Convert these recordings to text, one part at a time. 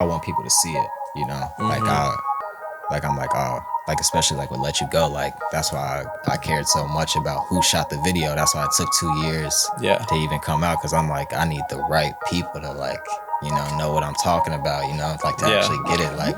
I want people to see it, you know? Like especially like with Let You Go, like that's why I cared so much about who shot the video. That's why it took 2 years to even come out, because I'm like, I need the right people to like, you know what I'm talking about, you know, like to actually get it, like.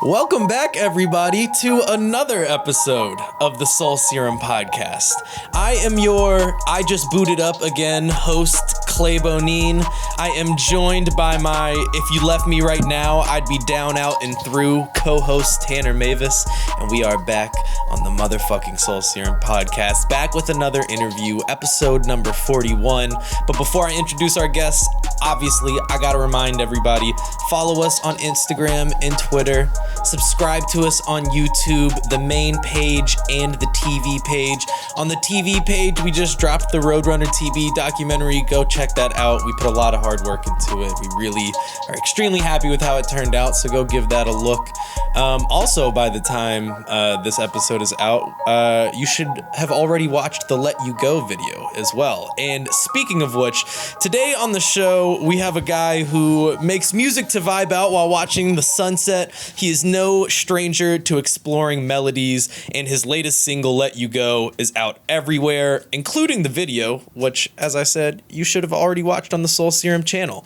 Welcome back, everybody, to another episode of the Soul Serum podcast. I am your I Just Booted Up Again host, Clay Bonine. I am joined by my If You Left Me Right Now, I'd Be Down, Out, and Through co-host, Tanner Mavis. And we are back on the motherfucking Soul Serum podcast, back with another interview, episode number 41. But before I introduce our guests, obviously, I gotta remind everybody, follow us on Instagram and Twitter. Subscribe to us on YouTube, the main page and the TV page. On the TV page, we just dropped the Roadrunner TV documentary. Go check that out. We put a lot of hard work into it. We really are extremely happy with how it turned out, so go give that a look. Also, by the time this episode is out, you should have already watched the Let You Go video as well. And speaking of which, today on the show, we have a guy who makes music to vibe out while watching the sunset. He is no stranger to exploring melodies, and his latest single, Let You Go, is out everywhere, including the video, which, as I said, you should have already watched on the Soul Serum channel.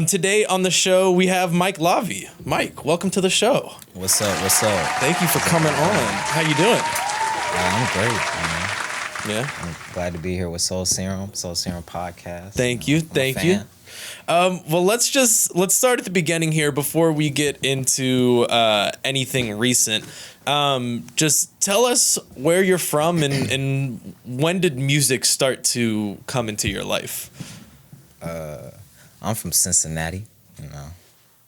Today on the show, we have Mike Lavi. Mike, welcome to the show. What's up? Thank you for coming on. How you doing? I'm great, man. Yeah. I'm glad to be here with Soul Serum podcast. Thank you. Well, let's start at the beginning here before we get into anything recent. Just tell us where you're from and when did music start to come into your life? I'm from Cincinnati, you know.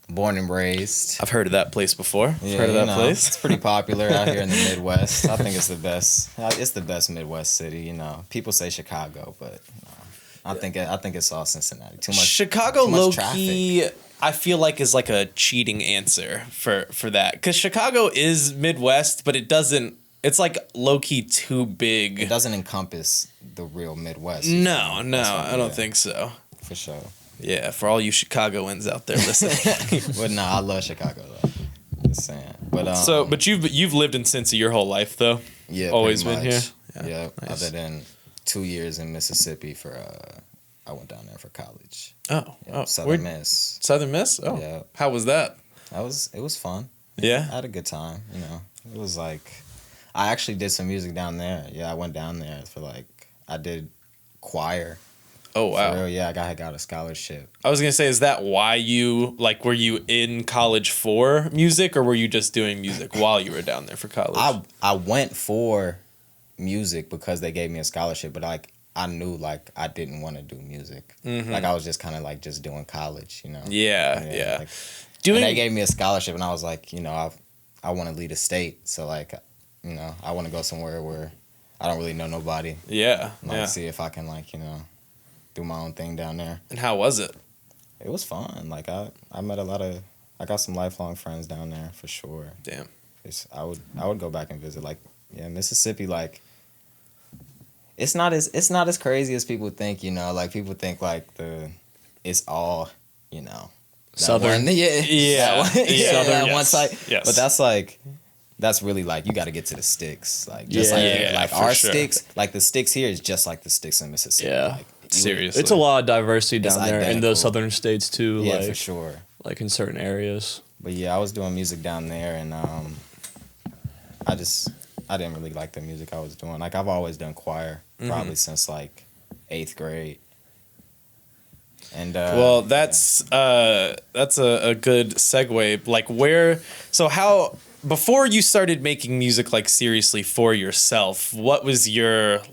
Born and raised. I've heard of that place before. Yeah, place. It's pretty popular out here in the Midwest. I think it's the best. It's the best Midwest city. You know, people say Chicago, but I think it's all Cincinnati. Too much. Chicago, too much low traffic. key, I feel like is like a cheating answer for that, because Chicago is Midwest, but it doesn't. It's like low key too big. It doesn't encompass the real Midwest. No, I don't think so. For sure. Yeah, for all you Chicagoans out there listening. But no, I love Chicago though. Just saying. But but you've lived in Cincy your whole life though. Yeah, always been here. Yeah, nice. Other than 2 years in Mississippi for I went down there for college. Southern Miss. Southern Miss. Oh, yeah. How was that? It was fun. Yeah, I had a good time. You know, it was like I actually did some music down there. Yeah, I went down there for I did choir. Oh, wow. For real, yeah, I got a scholarship. I was going to say, is that why you, were you in college for music, or were you just doing music while you were down there for college? I went for music because they gave me a scholarship, but, I knew, I didn't want to do music. Mm-hmm. I was just kind of, just doing college, you know? Yeah. And they gave me a scholarship, and I was like, you know, I want to lead a state, so, you know, I want to go somewhere where I don't really know nobody. Yeah, see if I can, you know, do my own thing down there. And how was it? It was fun. I met I got some lifelong friends down there for sure. Damn. I would go back and visit. Mississippi, it's not as crazy as people think, you know. People think it's all, you know, Southern. That one side. Yes. But that's really you got to get to the sticks. Our sure. sticks, the sticks here is just like the sticks in Mississippi. Yeah. Seriously. It's a lot of diversity down there identical. in those southern states too. Yeah, for sure. In certain areas. But yeah, I was doing music down there, and I didn't really like the music I was doing. I've always done choir, probably since 8th grade. And well, that's a good segue. Before you started making music seriously for yourself, what was your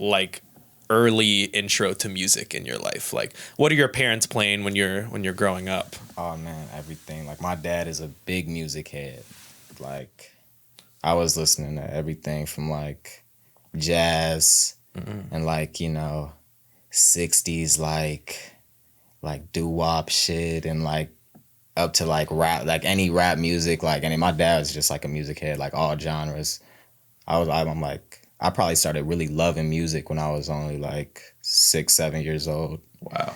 early intro to music in your life? What are your parents playing when you're growing up? Oh man, everything. My dad is a big music head. I was listening to everything from jazz and you know, 60s doo-wop shit and up to rap, any rap music, my dad was just a music head, all genres. I'm I probably started really loving music when I was only like 6, 7 years old. Wow.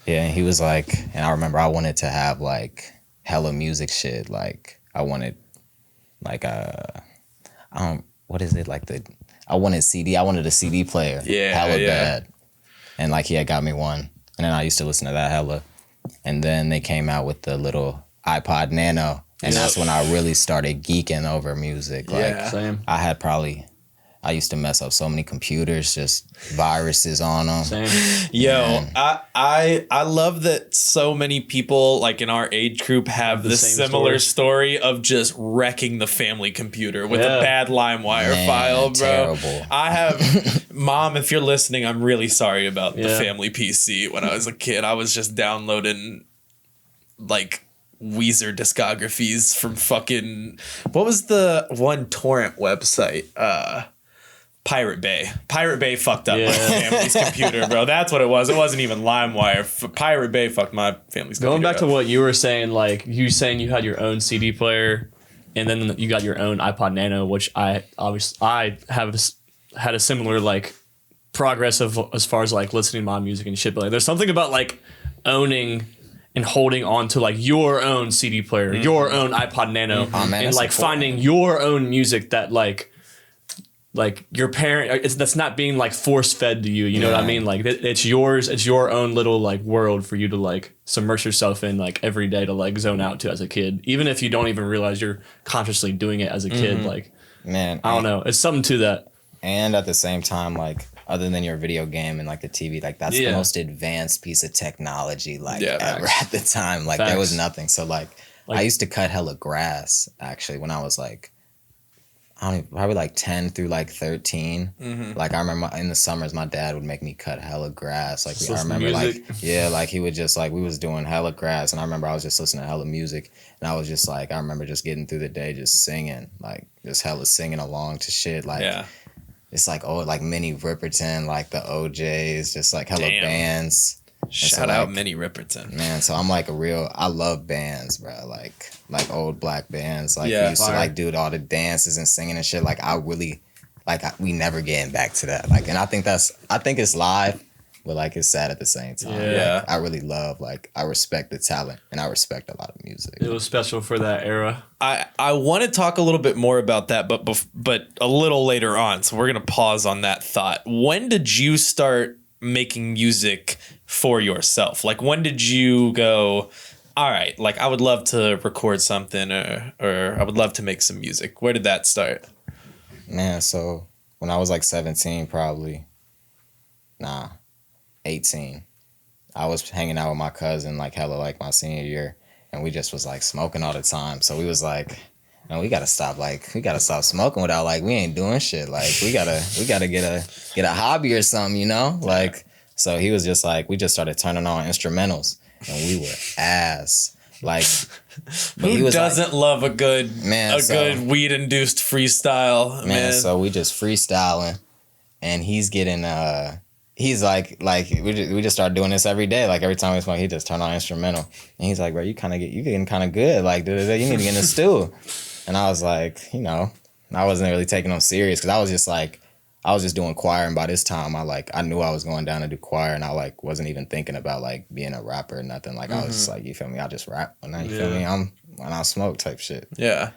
Yeah, and he was like, and I remember I wanted to have like hella music shit. Like I wanted like what is it, like I wanted a CD player. Yeah, hella bad. And like he had got me one. And then I used to listen to that hella. And then they came out with the little iPod Nano. And that's when I really started geeking over music. Like same. I used to mess up so many computers, just viruses on them. Same. Yo, I love that so many people like in our age group have this similar story of just wrecking the family computer with a bad LimeWire file, bro. Terrible. I have, Mom, if you're listening, I'm really sorry about the family PC. When I was a kid, I was just downloading like Weezer discographies from fucking, what was the one torrent website? Pirate Bay. Pirate Bay fucked up my family's computer, bro. That's what it was. It wasn't even LimeWire. Pirate Bay fucked my family's computer. Going back to what you were saying, like you saying you had your own CD player, and then you got your own iPod Nano, which I have had a similar like progress of as far as like listening to my music and shit. But like, there's something about like owning and holding on to like your own CD player, your own iPod Nano, and like finding your own music that like your parent, that's not being like force fed to you. You know what I mean? Like it's yours. It's your own little like world for you to like submerge yourself in like every day to like zone out to as a kid, even if you don't even realize you're consciously doing it as a kid. Like, man, I don't know. It's something to that. And at the same time, like other than your video game and like the TV, like that's the most advanced piece of technology like ever at the time. Like there was nothing. So like I used to cut hella grass actually when I was like, probably like 10 through like 13. Like I remember in the summers, my dad would make me cut hella grass. Like I remember music. Like he would just like, we was doing hella grass. And I remember I was just listening to hella music. And I was just like, I remember just getting through the day, just singing, like just hella singing along to shit. Like it's like, like Minnie Riperton, like the OJs, just like hella bands. Shout out Minnie Riperton. Man, so I'm like I love bands, bro. Like old black bands. Like we used to like do all the dances and singing and shit. Like I really, we never getting back to that. Like, and I think it's live, but like it's sad at the same time. Yeah. Like, I really love, like I respect the talent and I respect a lot of music. It was special for that era. I want to talk a little bit more about that, but a little later on. So we're gonna pause on that thought. When did you start making music for yourself? Like when did you go, all right, like I would love to record something or I would love to make some music? Where did that start? Man, so when I was like 17, 18, I was hanging out with my cousin like hella like my senior year, and we just was like smoking all the time. So we was like, no, we gotta stop smoking without like we ain't doing shit. Like we gotta get a hobby or something, you know? Like so he was just like, we just started turning on instrumentals and we were ass. Like who doesn't love a good good weed induced freestyle? Man, so we just freestyling and he's getting he's like we just started doing this every day. Like every time we smoke, he just turned on instrumental and he's like, bro, you getting kind of good. Like you need to get in the stew. And I was like, you know, I wasn't really taking them serious because I was just doing choir. And by this time, I knew I was going down to do choir and I like wasn't even thinking about like being a rapper or nothing. Like I was just like, you feel me? I just rap when you feel me? When I smoke type shit. Yeah.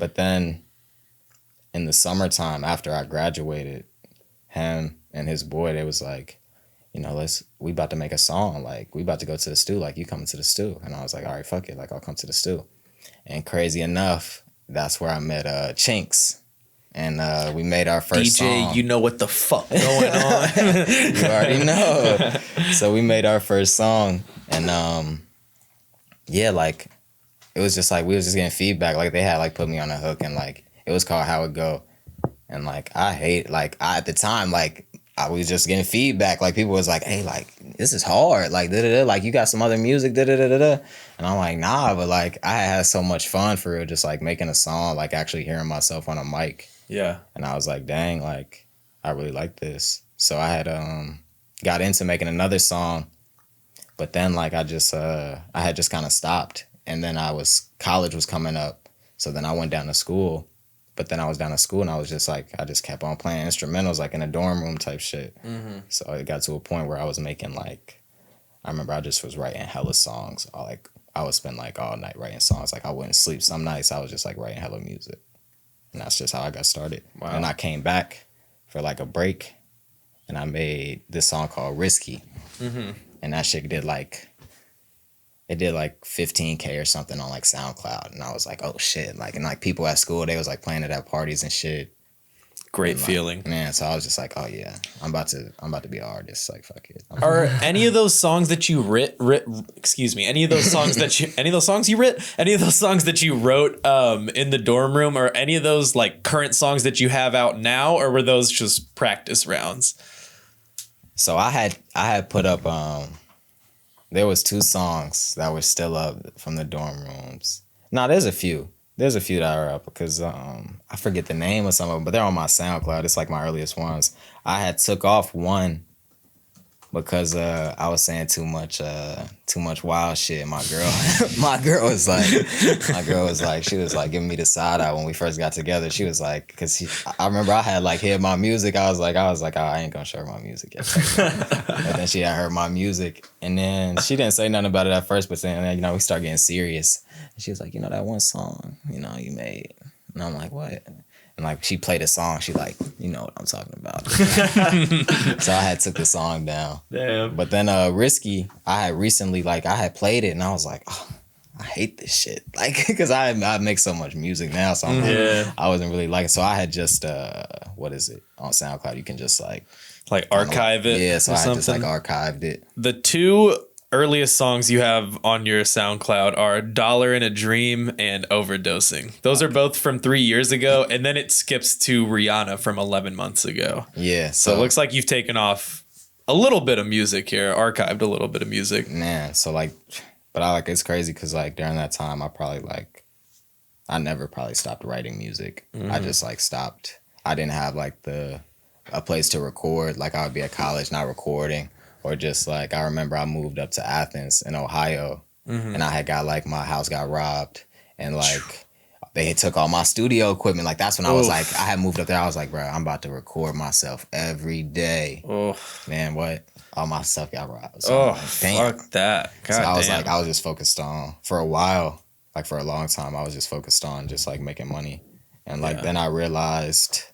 But then in the summertime after I graduated, him and his boy, they was like, you know, we about to make a song. Like we about to go to the stew. Like you coming to the stew? And I was like, all right, fuck it. Like I'll come to the stew. And crazy enough, that's where I met Chinks. And we made our first DJ, song. you know what the fuck going on. You already know. So we made our first song. And like it was just like we was just getting feedback. Like they had like put me on a hook and like it was called How It Go. And like at the time, like I was just getting feedback. Like people was like, hey, like this is hard. Like da-da-da, like you got some other music, da-da-da-da-da. And I'm like, nah, but like I had so much fun for real, just like making a song, like actually hearing myself on a mic. Yeah. And I was like, dang, like I really like this. So I had got into making another song, but then like I had just kind of stopped. And then college was coming up. So then I went down to school. But then I was down at school and I was just like, I just kept on playing instrumentals like in a dorm room type shit. So it got to a point where I was making like, I remember I just was writing hella songs. I would spend like all night writing songs. Like I wouldn't sleep. Some nights I was just like writing hella music. And that's just how I got started. Wow. And I came back for like a break and I made this song called Risky. And that shit did like 15K or something on like SoundCloud. And I was like, oh shit. Like, and like people at school, they was like playing it at parties and shit. Great and, like, feeling. Man, so I was just like, oh yeah, I'm about to be an artist. Like, fuck it. Are any of those songs that you any of those songs that you wrote in the dorm room, or any of those like current songs that you have out now, or were those just practice rounds? So I had put up there was 2 songs that were still up from the dorm rooms. No, there's a few that are up because I forget the name of some of them, but they're on my SoundCloud. It's like my earliest ones. I had took off one because I was saying too much wild shit. My girl was like, she was like giving me the side eye when we first got together. She was like, because I remember I had like heard my music. I was like, oh, I ain't gonna show her my music yet. But then she had heard my music, and then she didn't say nothing about it at first. But then we start getting serious. And she was like, that one song, you made, and I'm like, what? And like she played a song, she like, you know what I'm talking about. So I had took the song down. Damn. But then Risky, I had recently I had played it and I was like, oh, I hate this shit. Like, because I make so much music now, so I wasn't really liking. So I had just what is it on SoundCloud? You can just like archive it. Yeah, so I had just like archived it. The 2 earliest songs you have on your SoundCloud are Dollar in a Dream and Overdosing. Those are both from 3 years ago, and then it skips to Rihanna from 11 months ago. Yeah. So it looks like you've taken off a little bit of music here, archived a little bit of music. Man, so but it's crazy because during that time I never probably stopped writing music. I just stopped. I didn't have a place to record. Like I would be at college not recording. Or just I remember I moved up to Athens in Ohio and I had got my house got robbed and they had took all my studio equipment. That's when I was I had moved up there. I was like, bro, I'm about to record myself every day. Man, what? All my stuff got robbed. So fuck that. God so I was damn. I was just focused on, for a while, for a long time, I was just focused on just making money. And then I realized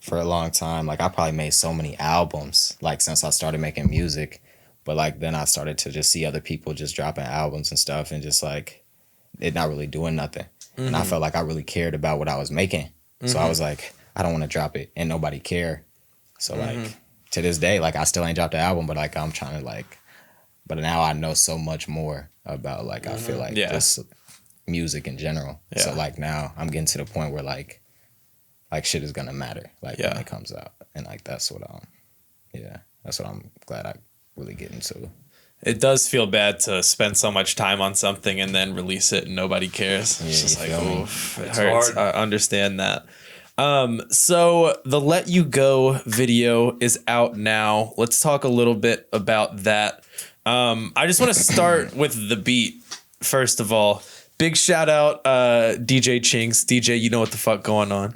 for a long time, I probably made so many albums, since I started making music. But then I started to just see other people just dropping albums and stuff and just it not really doing nothing. And I felt like I really cared about what I was making. So I was like, I don't want to drop it and nobody care. So to this day, I still ain't dropped the album, but I'm trying to but now I know so much more about I feel just music in general. Yeah. So now I'm getting to the point where shit is gonna matter when it comes out, and that's what I'm glad I really get into. It does feel bad to spend so much time on something and then release it and nobody cares. It's just it hurts. Hard. I understand that. So the Let You Go video is out now. Let's talk a little bit about that. I just want to start with the beat first of all. Big shout out, DJ Chinks. DJ, you know what the fuck going on.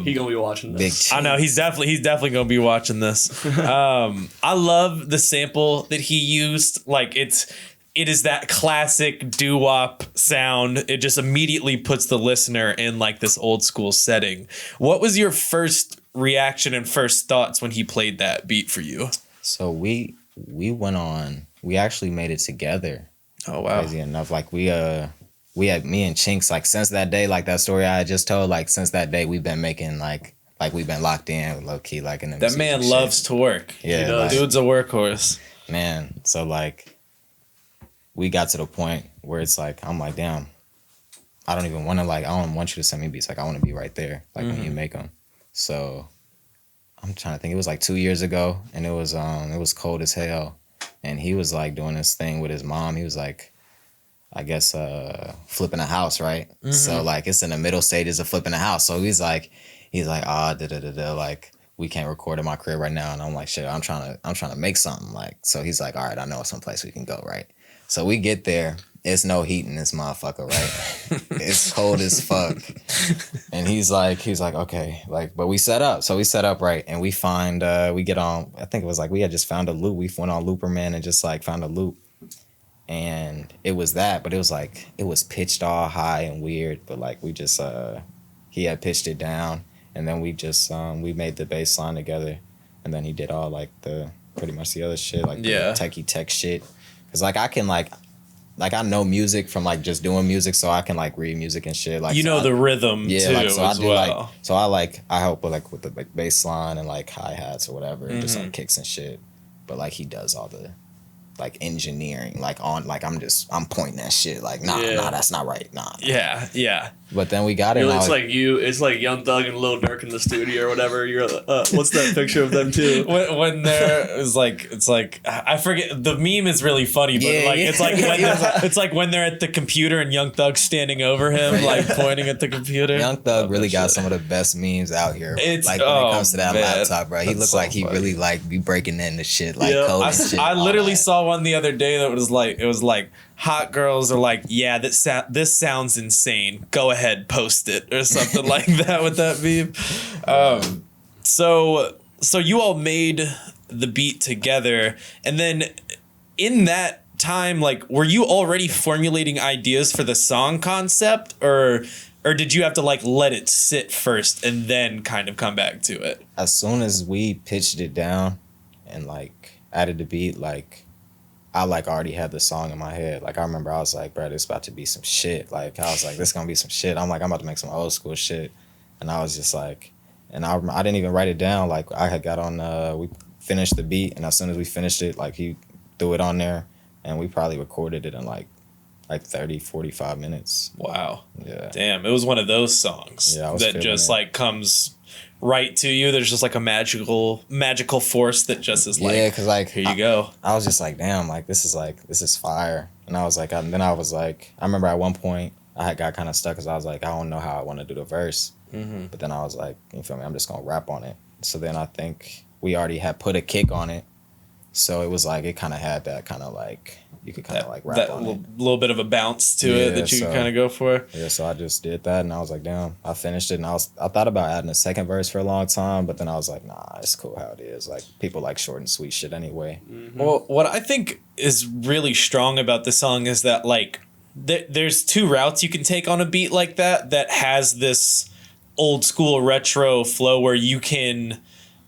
He gonna be watching this. I know he's definitely gonna be watching this. I love the sample that he used. It is that classic doo-wop sound. It just immediately puts the listener in this old school setting. What was your first reaction and first thoughts when he played that beat for you? So we went on. We actually made it together. Oh wow! Crazy enough, we had me and Chinks since that day, that story I just told. Since that day, we've been making we've been locked in low key in the that man loves to work. Yeah, dude's a workhorse. Man, so we got to the point where it's I'm damn, I don't even want to I don't want you to send me beats. I want to be right there when you make them. So I'm trying to think. It was 2 years ago, and it was cold as hell. And he was doing this thing with his mom. He was I guess flipping a house, right? So it's in the middle stages of flipping a house. So he's like, we can't record in my crib right now. And I'm like, shit, I'm trying to make something. So he's like, all right, I know someplace we can go, right? So we get there it's no heat in this motherfucker, right? It's cold as fuck. And he's like, okay, like, but we set up. So we set up, right? And we find, we get on, I think it was like, we had just found a loop. We went on Looperman and just like found a loop. And it was that, but it was like, it was pitched all high and weird, but like we just, he had pitched it down, and then we just, we made the bass line together, and then he did all like the, pretty much the other shit, like the techie tech shit. Cause like I can like I know music from like just doing music, so I can like read music and shit. Like, you know, the rhythm too, like, so as well. I help with the like bass line and like hi-hats or whatever, and just like kicks and shit. But like he does all the like engineering, like on, like I'm pointing that shit, like nah, that's not right, nah. Yeah. But then we got it. It's like Young Thug and Lil Durk in the studio or whatever. You're what's that picture of them too? When they're it's like I forget, the meme is really funny, but it's like when they're at the computer and Young Thug's standing over him, like pointing at the computer. Young Thug really got some of the best memes out here. It's like when it comes to that laptop, bro. He looked like he really like be breaking into shit, like code and shit. I literally saw one the other day that was like hot girls are like, yeah, this sounds insane. Go ahead, post it or something like that with that meme. So you all made the beat together, and then in that time, like, were you already formulating ideas for the song concept, or did you have to like let it sit first and then kind of come back to it? As soon as we pitched it down and like added the beat, like I like already had the song in my head. Like I remember I was like, bro, this about to be some shit. Like I was like, this gonna be some shit. I'm like, I'm about to make some old school shit. And I was just like, and I didn't even write it down. Like I had got on, we finished the beat, and as soon as we finished it, like he threw it on there, and we probably recorded it in like 30, 45 minutes. Wow. Yeah. Damn, it was one of those songs that just like comes right to you. There's just like a magical force that just is like, cause like here you go. I was just like, damn, like this is fire. And I was like, I remember at one point I had got kind of stuck because I was like, I don't know how I want to do the verse. Mm-hmm. But then I was like, you feel me? I'm just gonna rap on it. So then I think we already had put a kick on it. So it was like, it kind of had that kind of like, you could kind of like rap on it. Little bit of a bounce to it that you could kind of go for. Yeah, so I just did that, and I was like, damn, I finished it, and I thought about adding a second verse for a long time, but then I was like, nah, it's cool how it is. Like, people like short and sweet shit anyway. Mm-hmm. Well, what I think is really strong about the song is that, like, there's two routes you can take on a beat like that has this old school retro flow where you can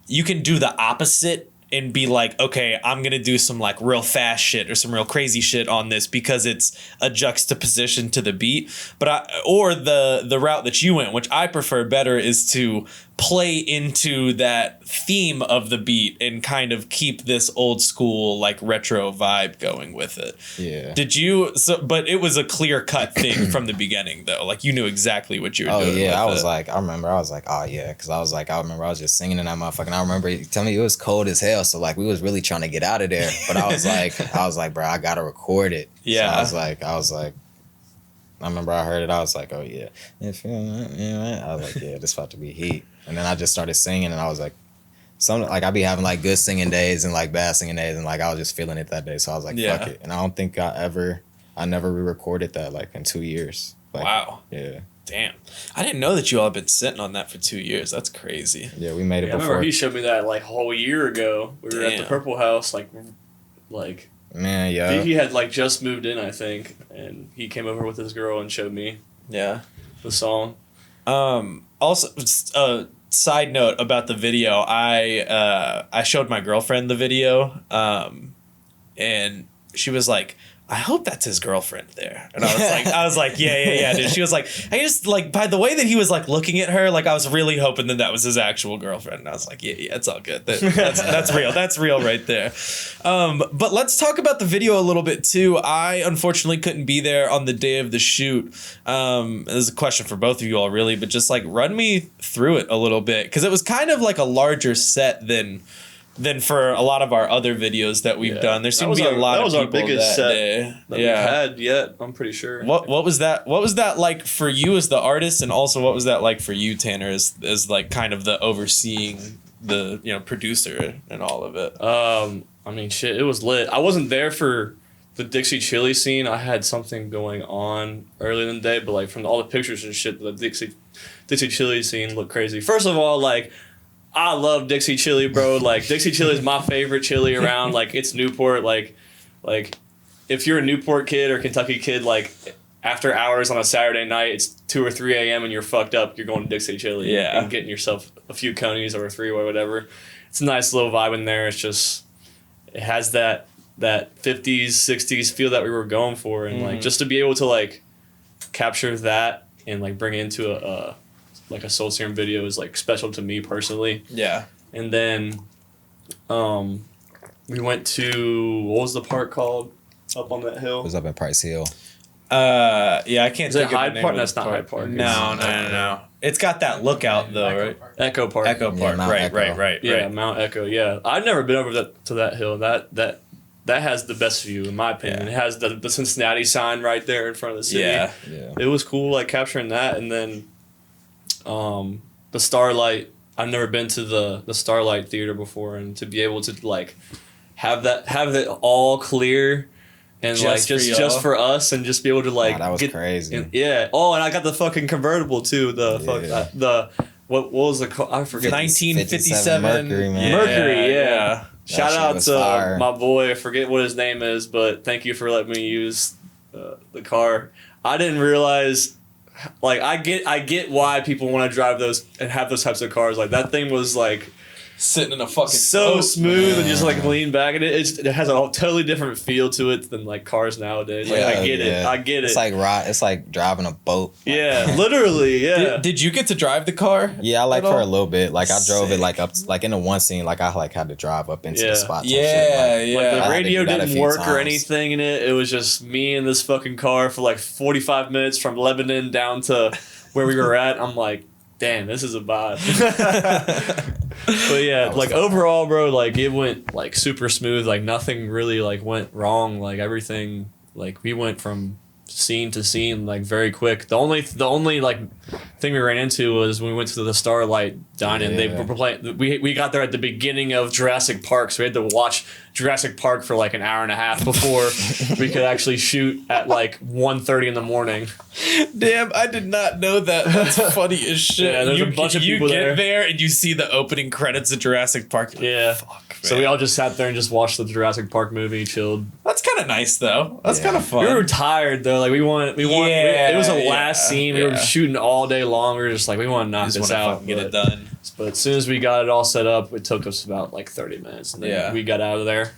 do the opposite and be like, okay, I'm going to do some like real fast shit or some real crazy shit on this because it's a juxtaposition to the beat. Or the route that you went, which I prefer better, is to play into that theme of the beat and kind of keep this old school like retro vibe going with it. Yeah. But it was a clear cut thing from the beginning though. Like you knew exactly what you were doing. Oh yeah, I remember I was like, oh yeah, because I remember I was just singing in that motherfucker. And I remember you telling me it was cold as hell, so like we was really trying to get out of there. But I was like, bro, I gotta record it. Yeah. So I was like, I remember I heard it. I was like, oh yeah, I was like, yeah, this about to be heat. And then I just started singing, and I was like, I be having like good singing days and like bad singing days, and like I was just feeling it that day. So I was like, fuck it. And I don't think I never re-recorded that like in 2 years. Like, wow. Yeah. Damn. I didn't know that you all have been sitting on that for 2 years. That's crazy. Yeah, we made it before. I remember he showed me that like a whole year ago. We were at the Purple House, like man, yeah. He had like just moved in, I think, and he came over with his girl and showed me the song. Also, side note about the video, I showed my girlfriend the video, and she was like, I hope that's his girlfriend there. And I was like, yeah, dude. She was like, I just like, by the way that he was like looking at her, like I was really hoping that was his actual girlfriend. And I was like, yeah, it's all good. That's real. That's real right there. But let's talk about the video a little bit too. I unfortunately couldn't be there on the day of the shoot. This is a question for both of you all really, but just like run me through it a little bit. Cause it was kind of like a larger set than for a lot of our other videos that we've done. There seemed to be a lot of people that day. That was our biggest set that we've had yet, I'm pretty sure. What was that? What was that like for you as the artist, and also what was that like for you, Tanner, as like kind of the overseeing the producer and all of it? I mean, shit, it was lit. I wasn't there for the Dixie Chili scene, I had something going on earlier in the day, but like from all the pictures and shit, the Dixie Chili scene looked crazy. First of all, like, I love Dixie Chili, bro. Like, Dixie Chili is my favorite chili around. Like, it's Newport. Like if you're a Newport kid or Kentucky kid, like, after hours on a Saturday night, it's 2 or 3 a.m. and you're fucked up, you're going to Dixie Chili and getting yourself a few conies or a 3 or whatever. It's a nice little vibe in there. It's just, it has that 50s, 60s feel that we were going for. And, like, just to be able to, like, capture that and, like, bring it into a Soul Serum video is, like, special to me personally. Yeah. And then we went to, what was the park called up on that hill? It was up in Price Hill. I can't think of the Hyde name Park? of That's the not park. Hyde Park. No. It's got that lookout though, right? Echo Park. Echo Park. Right. Yeah, Mount Echo. Yeah, I've never been over to that hill. That has the best view in my opinion. Yeah. It has the Cincinnati sign right there in front of the city. Yeah. It was cool, like capturing that, and then the Starlight. I've never been to the Starlight Theater before, and to be able to like have it all clear. And just like just for us, and just be able to like that was crazy. And I got the fucking convertible too. What was the I forget. 1957 Mercury, man. Mercury, yeah. Shout out to fire. my boy. I forget what his name is, but thank you for letting me use the car. I didn't realize. Like I get why people want to drive those and have those types of cars. Like that thing was like. Sitting in a fucking so smooth and just like lean back in it. It has a totally different feel to it than like cars nowadays. Like I get it. It's like driving a boat. Yeah, literally. Yeah. Did you get to drive the car? Yeah, I like for a little bit. Like I drove it like up, like in the one scene, like I like had to drive up into the spot. Like the radio didn't work or anything in it. It was just me in this fucking car for like 45 minutes from Lebanon down to where we were at. I'm like, damn, this is a vibe. But yeah, like overall, bro, like it went like super smooth. Like nothing really like went wrong. Like everything, like we went from scene to scene like very quick. The only like thing we ran into was when we went to the Starlight Dine-In. They were playing. We got there at the beginning of Jurassic Park, so we had to watch Jurassic Park for like an hour and a half before we could actually shoot at like 1:30 in the morning. Damn, I did not know that. That's funny as shit. Yeah, there's a bunch of people there. You get there and you see the opening credits of Jurassic Park. Like, yeah. Fuck, man. So we all just sat there and just watched the Jurassic Park movie, chilled. That's kind of nice though. That's kind of fun. We were tired though. Like we want. It was a last scene. We were shooting all day long. We were just like, we want to knock this out and get it done. But as soon as we got it all set up, it took us about like 30 minutes. And then we got out of there.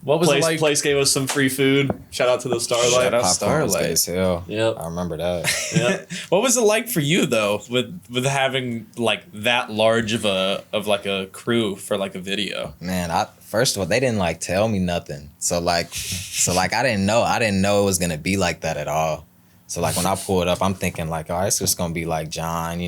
What was it like? Place gave us some free food. Shout out to the Starlight. Shout out Starlight. Yep. I remember that. Yep. What was it like for you though, with having like that large of a crew for like a video? Man, first of all, they didn't like tell me nothing. So like I didn't know it was gonna be like that at all. So like when I pulled up, I'm thinking like, oh, it's just gonna be like John,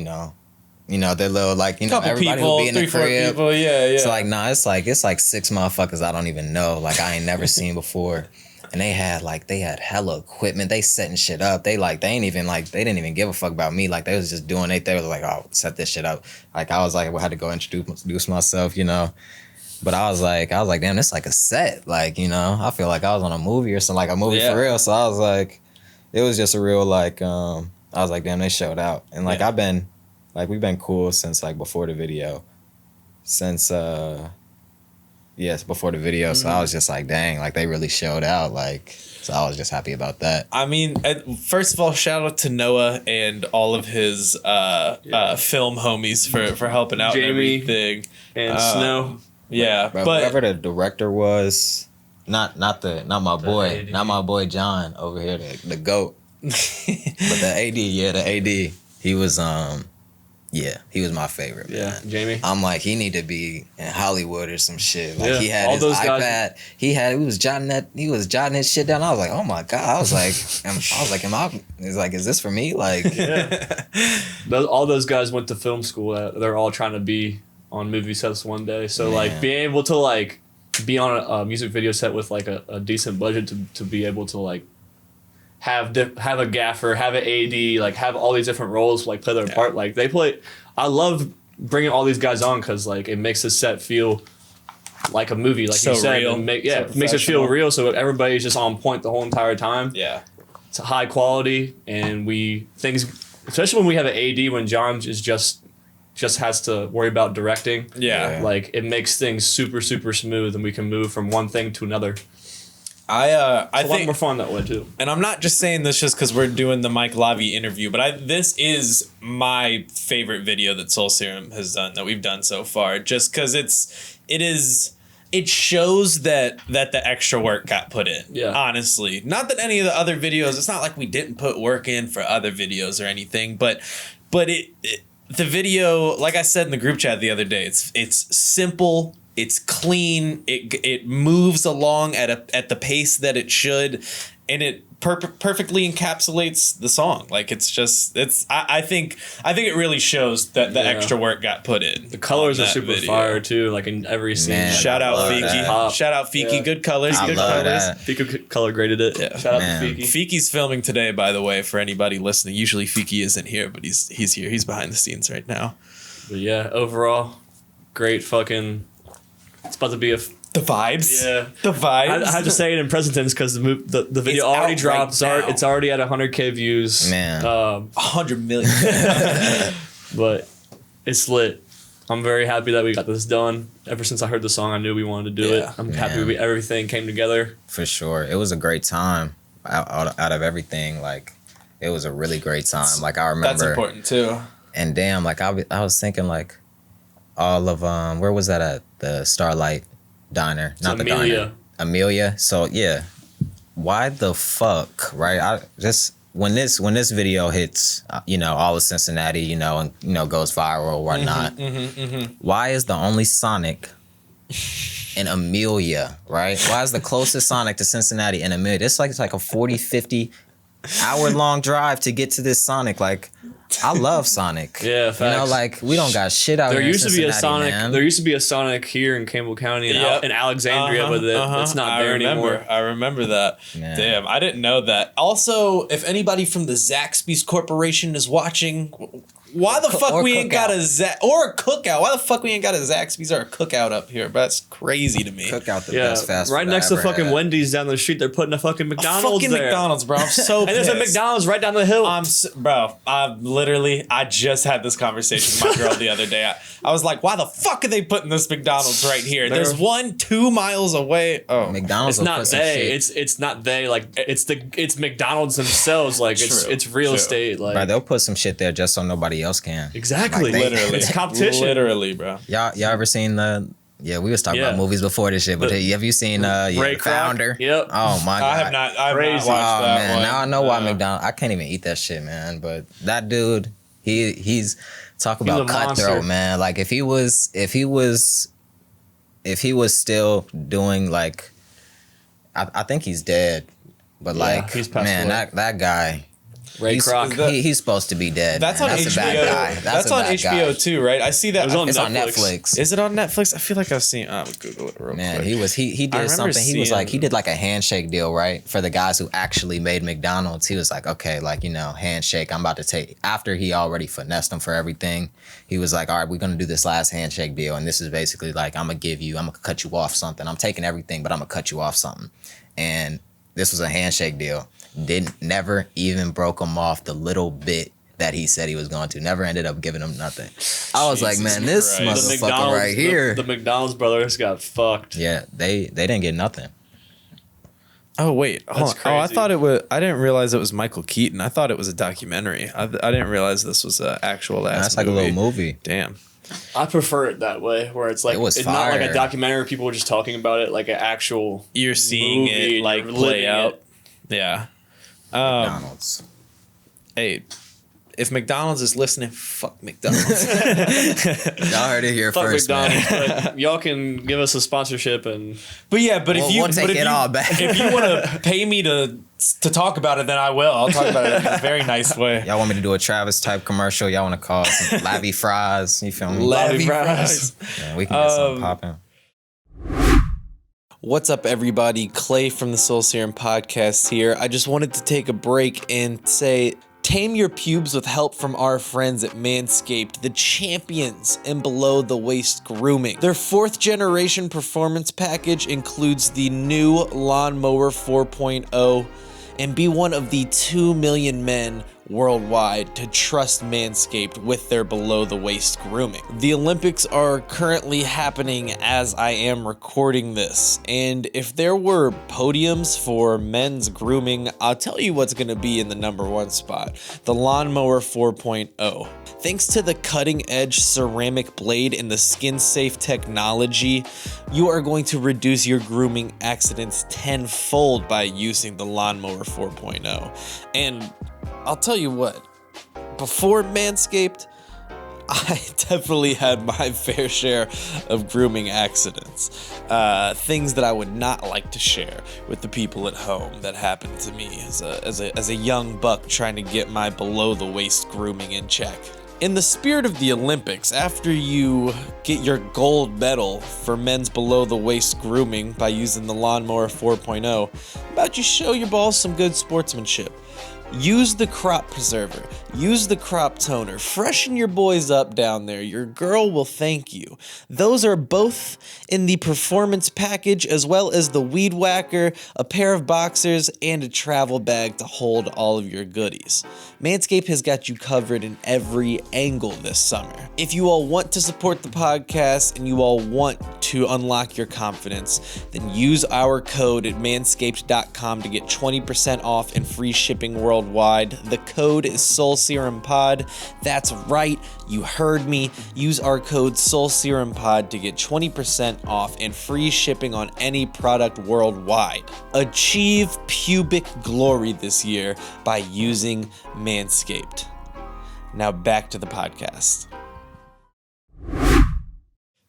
they're little like, couple everybody people, will be in the crib. People, yeah. So like, nah, it's like 6 motherfuckers I don't even know. Like I ain't never seen before. And they had hella equipment. They setting shit up. They didn't even give a fuck about me. Like they was just doing it. They was like, oh, set this shit up. Like I was like, I had to go introduce myself, But I was like, damn, it's like a set. Like, I feel like I was on a movie or something, like a movie for real. So I was like, it was just a real like, I was like, damn, they showed out. And like we've been cool since like before the video. Before the video. So I was just like, dang, like they really showed out. Like, so I was just happy about that. I mean, first of all, shout out to Noah and all of his film homies for helping out Jamie and everything. And Snow. Yeah, but whoever the director was, not my boy John over here, the GOAT. But the AD, he was he was my favorite, man. Jamie. I'm like, he need to be in Hollywood or some shit. Like he had all his those iPad. Guys. He was jotting his shit down. I was like, oh my God. I was like, is this for me? Like, all those guys went to film school. They're all trying to be on movie sets one day. So like being able to like be on a music video set with like a decent budget to be able to like have a gaffer, have an AD, like have all these different roles like play their part. Like I love bringing all these guys on because like it makes the set feel like a movie, like so you said. real. It makes it feel real, so everybody's just on point the whole entire time. Yeah. It's high quality, and especially when we have an AD, when John is just has to worry about directing. Yeah. Like, it makes things super, super smooth, and we can move from one thing to another. I It's a lot think more fun that way too. And I'm not just saying this just because we're doing the Mike Lavi interview, but this is my favorite video that Soul Serum has done, that we've done so far. Just because it shows that the extra work got put in. Yeah. Honestly, not that any of the other videos. It's not like we didn't put work in for other videos or anything, but the video, like I said in the group chat the other day, it's simple. It's clean. It moves along at the pace that it should, and it perfectly encapsulates the song. Like, I think it really shows that the extra work got put in. The colors are super fire too. Like, in every scene. Man, Shout out Fiki. Shout out Fiki. Yeah. Good colors. I Good love colors. that. Fiki color graded it. Yeah. Shout out Man. to Fiki. Fiki's filming today, by the way, for anybody listening. Usually Fiki isn't here, but he's here. He's behind the scenes right now. But yeah, overall, great fucking. It's about to be The vibes. Yeah. The vibes. I had to say it in present tense because the video It's already out dropped. right now. It's already at 100K views. Man. 100 million. But it's lit. I'm very happy that we got this done. Ever since I heard the song, I knew we wanted to do Yeah. it. I'm happy everything came together. For sure. It was a great time out of everything. Like, it was a really great time. Like, I remember. That's important too. And damn, like, I was thinking, like, all of, where was that at? The Starlight Diner. It's Not Amelia. the diner. Amelia. So, yeah. Why the fuck, right? When this video hits, all of Cincinnati, and, goes viral or whatnot, why is the only Sonic in Amelia, right? Why is the closest Sonic to Cincinnati in Amelia? It's like a 40, 50 hour long drive to get to this Sonic. Like, I love Sonic. Yeah, facts. Like, we don't got shit out There here in used to be a Cincinnati, Sonic. man. There used to be a Sonic here in Campbell County and Yep. in Alexandria, but it's not there anymore. I remember that. Man. Damn, I didn't know that. Also, if anybody from the Zaxby's Corporation is watching, why the fuck we ain't got a or a cookout? Why the fuck we ain't got a Zaxby's or a cookout up here? That's crazy to me. Cookout, the Yeah, best fast food right I next to ever fucking had. Wendy's down the street. They're putting a fucking McDonald's fucking there. McDonald's, bro. I'm so And there's a pissed. McDonald's right down the hill. I just had this conversation with my girl the other day. I was like, why the fuck are they putting this McDonald's right here? There's one 2 miles away. Oh, McDonald's it's will not put some they. shit. It's not they. Like, it's McDonald's themselves. Like, True, it's real true. estate. Like, Bro, they'll put some shit there just so nobody else can. exactly. Like, literally. It's competition. Literally, bro. Y'all ever seen the? Yeah, we was talking Yeah. about movies before this shit, but have you seen Ray the Kroc? Founder? Yep. Oh my god. I have not watched Crazy. that Man, one. now I know why McDonald's. I can't even eat that shit, man. But that dude, he's talk about a cutthroat, monster. man. Like if he was still doing like, I think he's dead. But like, he's passed man, away. that guy. Ray Kroc. He's supposed to be dead. That's man. on That's HBO. a bad guy. That's a on bad HBO guy. too, right? I see that. It was on It's on Netflix. Netflix. Is it on Netflix? I feel like I've seen. I'm gonna Google it real Man, quick. he I did remember something. He was like, he seeing- did like a handshake deal, right? For the guys who actually made McDonald's. He was like, okay, like, handshake. I'm about to take, after he already finessed them for everything. He was like, all right, we're going to do this last handshake deal. And this is basically like, I'm going to cut you off something. I'm taking everything, but I'm going to cut you off something. And this was a handshake deal. Never even broke him off the little bit that he said he was going to. Never ended up giving him nothing. I was like, man, this Christ. motherfucker right here. The McDonald's brothers got fucked. Yeah, they didn't get nothing. Oh wait, hold That's on. Oh, I crazy. thought it was. I didn't realize it was Michael Keaton. I thought it was a documentary. I didn't realize this was an actual ass. That's like a little movie. Damn. I prefer it that way, where it's like It was it's not like fire. a documentary where people are just talking about it, like an actual. You're seeing movie it and like you're play living out. it. Yeah. McDonald's. Hey, if McDonald's is listening, fuck McDonald's. Y'all heard it here Fuck first, McDonald's, man. but y'all can give us a sponsorship and But yeah, but if We'll take it all back. if you want to pay me to talk about it, then I will. I'll talk about it in a very nice way. Y'all want me to do a Travis type commercial? Y'all want to call some Lavi fries? You feel me? Lavi fries. fries. Yeah, we can get something popping. What's up, everybody? Clay from the Soul Serum podcast here. I just wanted to take a break and say Tame your pubes with help from our friends at Manscaped, the champions in below-the-waist grooming. Their 4th generation performance package includes the new Lawnmower 4.0, and be one of the 2 million men worldwide to trust Manscaped with their below-the-waist grooming. The Olympics are currently happening as I am recording this, and if there were podiums for men's grooming, I'll tell you what's going to be in the #1 spot, the Lawnmower 4.0. Thanks to the cutting-edge ceramic blade and the skin-safe technology, you are going to reduce your grooming accidents tenfold by using the Lawnmower 4.0. And I'll tell you what, before Manscaped, I definitely had my fair share of grooming accidents. Things that I would not like to share with the people at home that happened to me as a young buck trying to get my below-the-waist grooming in check. In the spirit of the Olympics, after you get your gold medal for men's below-the-waist grooming by using the Lawnmower 4.0, how about you show your balls some good sportsmanship? Use the crop preserver, use the crop toner, freshen your boys up down there. Your girl will thank you. Those are both in the performance package, as well as the weed whacker, a pair of boxers, and a travel bag to hold all of your goodies. Manscaped has got you covered in every angle this summer. If you all want to support the podcast and you all want to unlock your confidence, then use our code at manscaped.com to get 20% off and free shipping worldwide. The code is Soul Serum Pod. That's right, you heard me. Use our code Soul Serum Pod to get 20% off and free shipping on any product worldwide. Achieve pubic glory this year by using Manscaped. Now back to the podcast.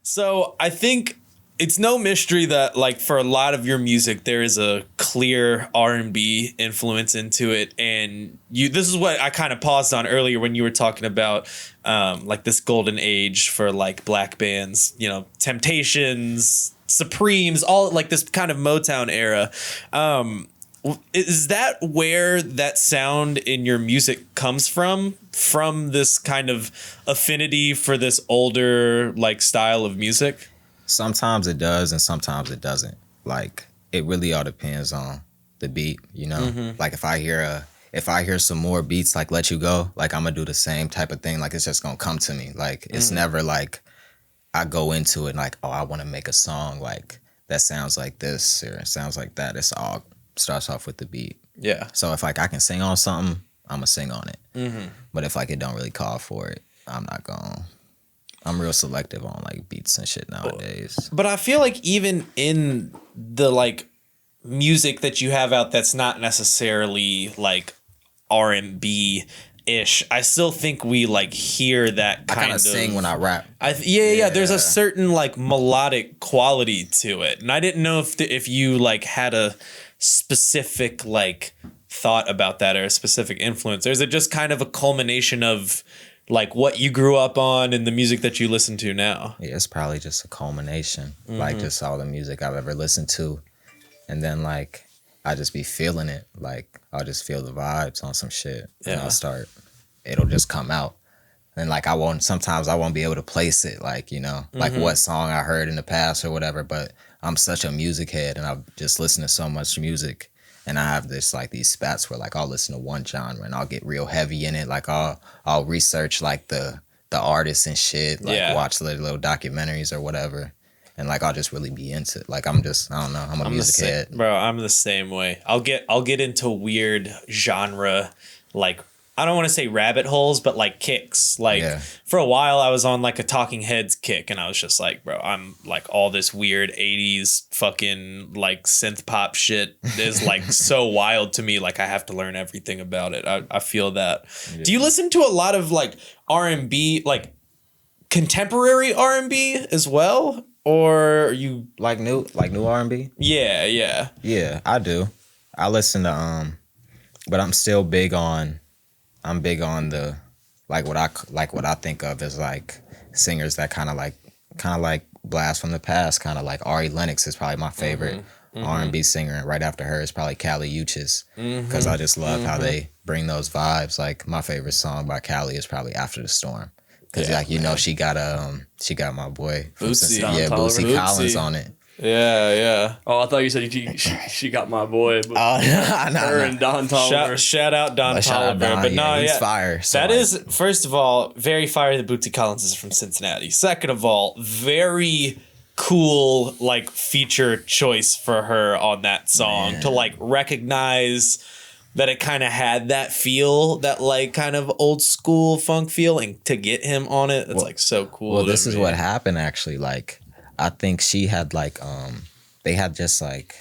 So I think it's no mystery that, like, for a lot of your music, there is a clear R&B influence into it. And this is what I kind of paused on earlier when you were talking about, like, this golden age for, like, black bands, you know, Temptations, Supremes, all, like, this kind of Motown era. Is that where that sound in your music comes from this kind of affinity for this older, like, style of music? Sometimes it does and sometimes it doesn't. Like, it really all depends on the beat, you know? Mm-hmm. Like, if I hear some more beats like Let You Go, like, I'm gonna do the same type of thing. Like, it's just gonna come to me. Like, it's never like I go into it like, oh, I want to make a song like that sounds like this or it sounds like that. It's all starts off with the beat. Yeah. So if, like, I can sing on something, I'm gonna sing on it. Mm-hmm. But if, like, it don't really call for it, I'm real selective on, like, beats and shit nowadays. But I feel like even in the, like, music that you have out that's not necessarily, like, R&B-ish, I still think we, like, hear that kind of... I kind of sing when I rap. Yeah. There's a certain, like, melodic quality to it. And I didn't know if you, like, had a specific, like, thought about that or a specific influence. Or is it just kind of a culmination of, like, what you grew up on and the music that you listen to now? Yeah, it's probably just a culmination. Mm-hmm. Like, just all the music I've ever listened to. And then, like, I just be feeling it. Like, I'll just feel the vibes on some shit. Yeah. And it'll just come out. And, like, sometimes I won't be able to place it, like, you know, like what song I heard in the past or whatever. But I'm such a music head and I've just listened to so much music. And I have this, like, these spats where, like, I'll listen to one genre and I'll get real heavy in it. Like, I'll research, like, the artists and shit. Like, watch little documentaries or whatever. And, like, I'll just really be into it. Like, I don't know. I'm a music head. Bro, I'm the same way. I'll get into weird genre, like, I don't want to say rabbit holes, but, like, kicks. Like, for a while I was on, like, a Talking Heads kick, and I was just like, bro, I'm, like, all this weird 80s fucking, like, synth pop shit is, like, so wild to me. Like, I have to learn everything about it. I feel that. Yeah. Do you listen to a lot of, like, R&B, like, contemporary R&B as well? Or are you... Like new R&B? Yeah. Yeah, I do. I listen to, but I'm still big on the, like, what I think of as, like, singers that kind of like blast from the past, kind of like Ari Lennox is probably my favorite R&B singer, and right after her is probably Kali Uchis, because I just love how they bring those vibes. Like my favorite song by Kali is probably After the Storm, because she got my boy from Bootsy Collins on it. Yeah. Oh, I thought you said she got my boy. But her and Don Toliver. Shout out Don Toliver. But no, he's fire. So that is, first of all, very fire that Bootsy Collins is from Cincinnati. Second of all, very cool, like, feature choice for her on that song to, like, recognize that it kind of had that feel, that, like, kind of old school funk feel, and to get him on it, it's like so cool. Well, this is what happened, actually. Like, I think she had like they had just like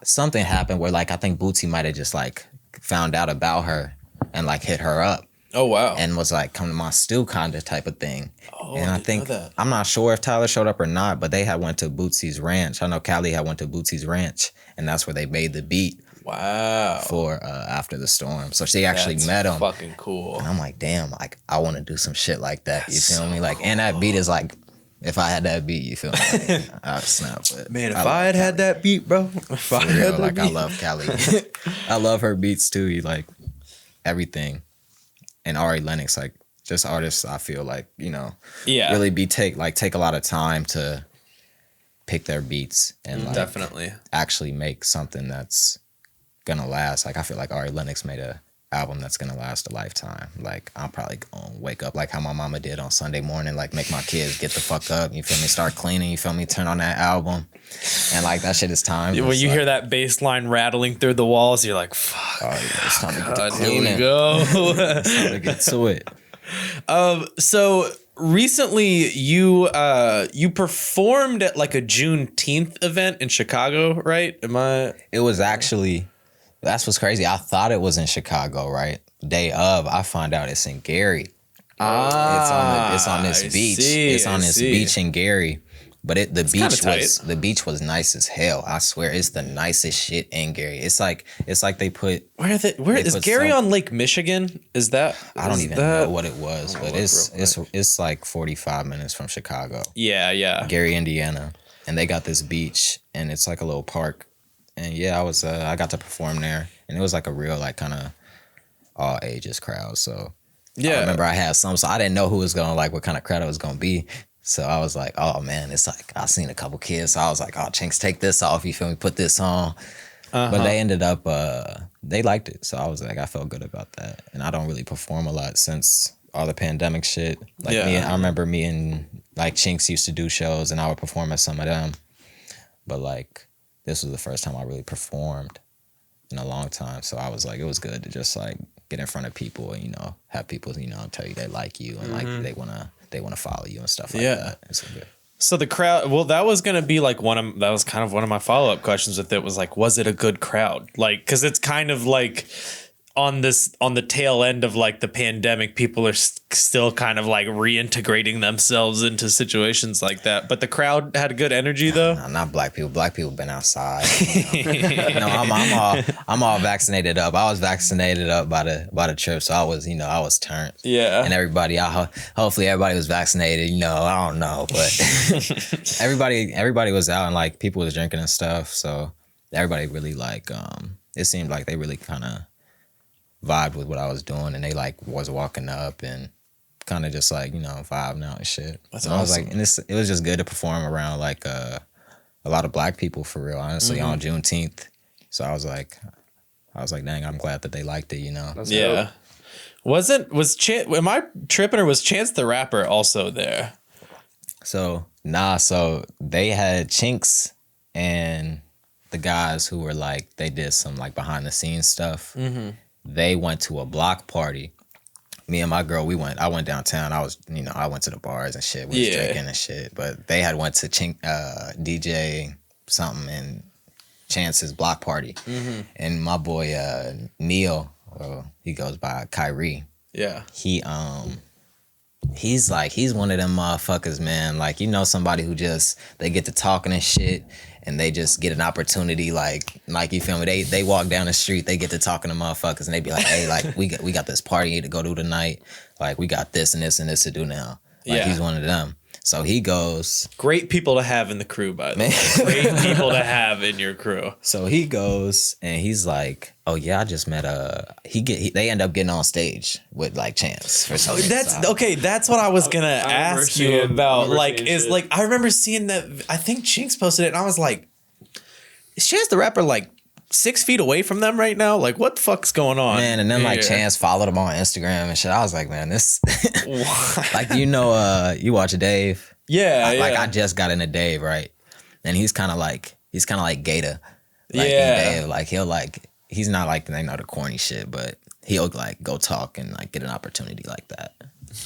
something happened where like I think Bootsy might have just like found out about her and like hit her up. Oh wow! And was like, come to my stew kind of type of thing. Oh, and I think I'm not sure if Tyler showed up or not, but they had went to Bootsy's ranch. I know Kali had went to Bootsy's ranch, and that's where they made the beat. Wow. For After the Storm. So she actually met him. Fucking cool. And I'm like, damn, like I want to do some shit like that. You feel me? Like, and that beat is like. If I had that beat, you feel me? I'd snap. But man, if I had that beat, bro. If I had that beat. I love Kali. I love her beats too. You like everything. And Ari Lennox, like just artists I feel like, really take a lot of time to pick their beats and like definitely actually make something that's gonna last. Like I feel like Ari Lennox made a album that's gonna last a lifetime. Like I'm probably gonna wake up like how my mama did on Sunday morning, like make my kids get the fuck up, you feel me, start cleaning, you feel me, turn on that album, and like that shit is time. When you hear that bass line rattling through the walls, you're like, fuck. Oh yeah, it's time to get to cleaning. Here we go. It's time to get to it. So recently you performed at like a Juneteenth event in Chicago, right? It was actually. That's what's crazy. I thought it was in Chicago, right? Day of, I find out it's in Gary. It's on this beach. It's on this beach in Gary. But the beach was nice as hell. I swear, it's the nicest shit in Gary. It's like they put. Where is Gary on Lake Michigan? Is that? I don't even know what it was, but it's like 45 minutes from Chicago. Yeah. Gary, Indiana, and they got this beach, and it's like a little park. And yeah, I got to perform there, and it was like a real like kind of all ages crowd. So yeah, I remember I had some, so I didn't know who was gonna like what kind of crowd it was gonna be. So I was like, oh man, it's like I seen a couple kids. So I was like, oh Chinks, take this off. You feel me? Put this on. But they ended up they liked it. So I was like, I felt good about that. And I don't really perform a lot since all the pandemic shit. Like I remember me and like Chinks used to do shows, and I would perform at some of them. But like. This was the first time I really performed in a long time. So I was like, it was good to just like get in front of people and, have people, tell you they like you and like they wanna follow you and stuff like that. It's good. So the crowd, well, that was going to be like that was kind of one of my follow-up questions with it was like, was it a good crowd? Like, cause it's kind of like on the tail end of like the pandemic, people are still kind of like reintegrating themselves into situations like that. But the crowd had a good energy though. No, not black people. Black people been outside. No, I'm all vaccinated up. I was vaccinated up by the trip, so I was turned. Yeah. And everybody, hopefully everybody was vaccinated. I don't know, but everybody was out and like people was drinking and stuff. So everybody really like it seemed like they really kind of vibed with what I was doing, and they like was walking up and kind of just like vibing out and shit. That's awesome. I was like, and it was just good to perform around like a lot of black people for real, honestly, on Juneteenth. So I was like, dang, I'm glad that they liked it, That's yeah. Dope. Am I tripping, or was Chance the Rapper also there? So they had Chinks and the guys who were like, they did some like behind the scenes stuff. They went to a block party. Me and my girl, I went downtown. I went to the bars and shit. We was drinking and shit. But they had went to DJ something in Chance's block party. And my boy Neil, he goes by Kyrie. Yeah. He's one of them motherfuckers, man. Like, somebody who just, they get to talking and shit, and they just get an opportunity, like you feel me? They walk down the street, they get to talking to motherfuckers, and they be like, hey, like, we got this party to go to tonight. Like, we got this and this and this to do now. Like, he's one of them. So he goes. Great people to have in the crew, by the way. Great people to have in your crew. So he goes and he's like, "Oh yeah, I just met they end up getting on stage with like Chance for something." That's what I was gonna ask you about. I remember seeing that. I think Chinks posted it, and I was like, "Is Chance the Rapper like 6 feet away from them right now? Like, what the fuck's going on?" Man, and then Chance followed him on Instagram and shit. I was like, man, this like you watch Dave. Yeah, I just got into Dave, right? And he's kind of like Gator. Like, Dave, like he's not like the corny shit, but he'll like go talk and like get an opportunity like that.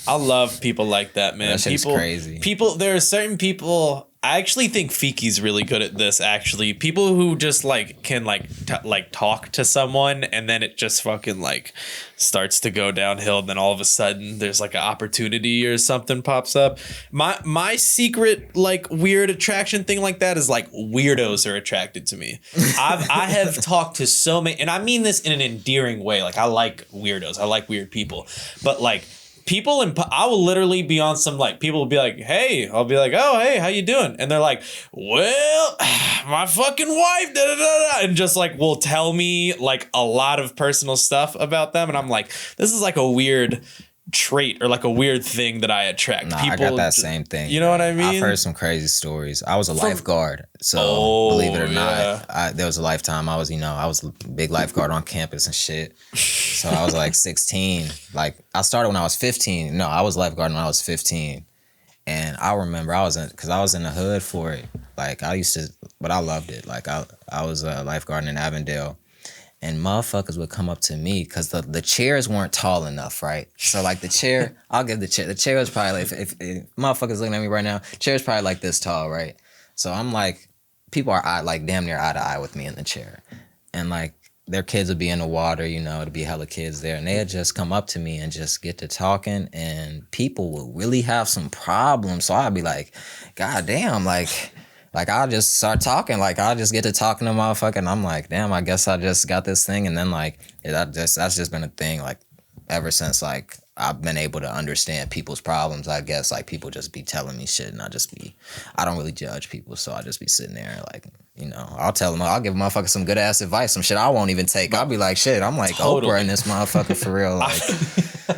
I love people like that, man. That shit's crazy. There are certain people. I actually think Fiki's really good at this. Actually, people who just like can talk to someone and then it just fucking like starts to go downhill. And then all of a sudden there's like an opportunity or something pops up. My secret like weird attraction thing like that is like weirdos are attracted to me. I have talked to so many, and I mean this in an endearing way. Like I like weirdos. I like weird people, but like. People I will literally be on some like people will be like, "Hey," I'll be like, "Oh, hey, how you doing?" And they're like, "Well, my fucking wife," da, da, da, da, and just like will tell me like a lot of personal stuff about them, and I'm like, this is like a weird trait or like a weird thing that I attract. Nah, people, I got that same thing. You know what I mean? I've heard some crazy stories. I was a lifeguard, so believe it or not, there was a lifetime I was a big lifeguard on campus and shit. So I was like 16. Like I started when I was 15. No, I was lifeguarding when I was 15. And I remember because I was in the hood for it. Like but I loved it. Like I was a lifeguarding in Avondale. And motherfuckers would come up to me because the chairs weren't tall enough, right? So like the chair, I'll give the chair. The chair was probably like, if motherfuckers looking at me right now, chair's probably like this tall, right? So I'm like, people are like damn near eye to eye with me in the chair. And like their kids would be in the water, to be hella kids there. And they'd just come up to me and just get to talking. And people would really have some problems. So I'd be like, God damn, like I'll just start talking. Like, I'll just get to talking to motherfucker. And I'm like, damn, I guess I just got this thing. And then, like, that's just been a thing, like, ever since, like, I've been able to understand people's problems. I guess, like, people just be telling me shit. And I don't really judge people. So I just be sitting there, like, I'll give a motherfucker some good ass advice, some shit I won't even take. I'll be like, shit, I'm like Oprah in this motherfucker for real. Like,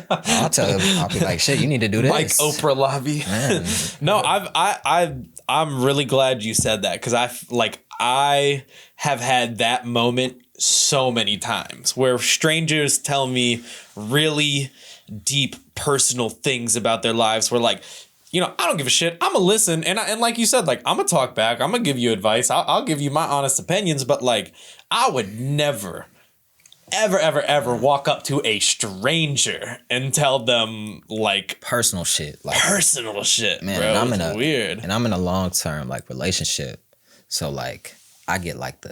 I'll be like, shit, you need to do this. Like Oprah Lavi. Man. No, I'm really glad you said that because I have had that moment so many times where strangers tell me really deep personal things about their lives where like, I don't give a shit. I'm gonna listen, and like you said, like I'm gonna talk back. I'm gonna give you advice. I'll give you my honest opinions. But like, I would never, ever walk up to a stranger and tell them like personal shit, man. Bro, weird. And I'm in a long term like relationship, so like. I get like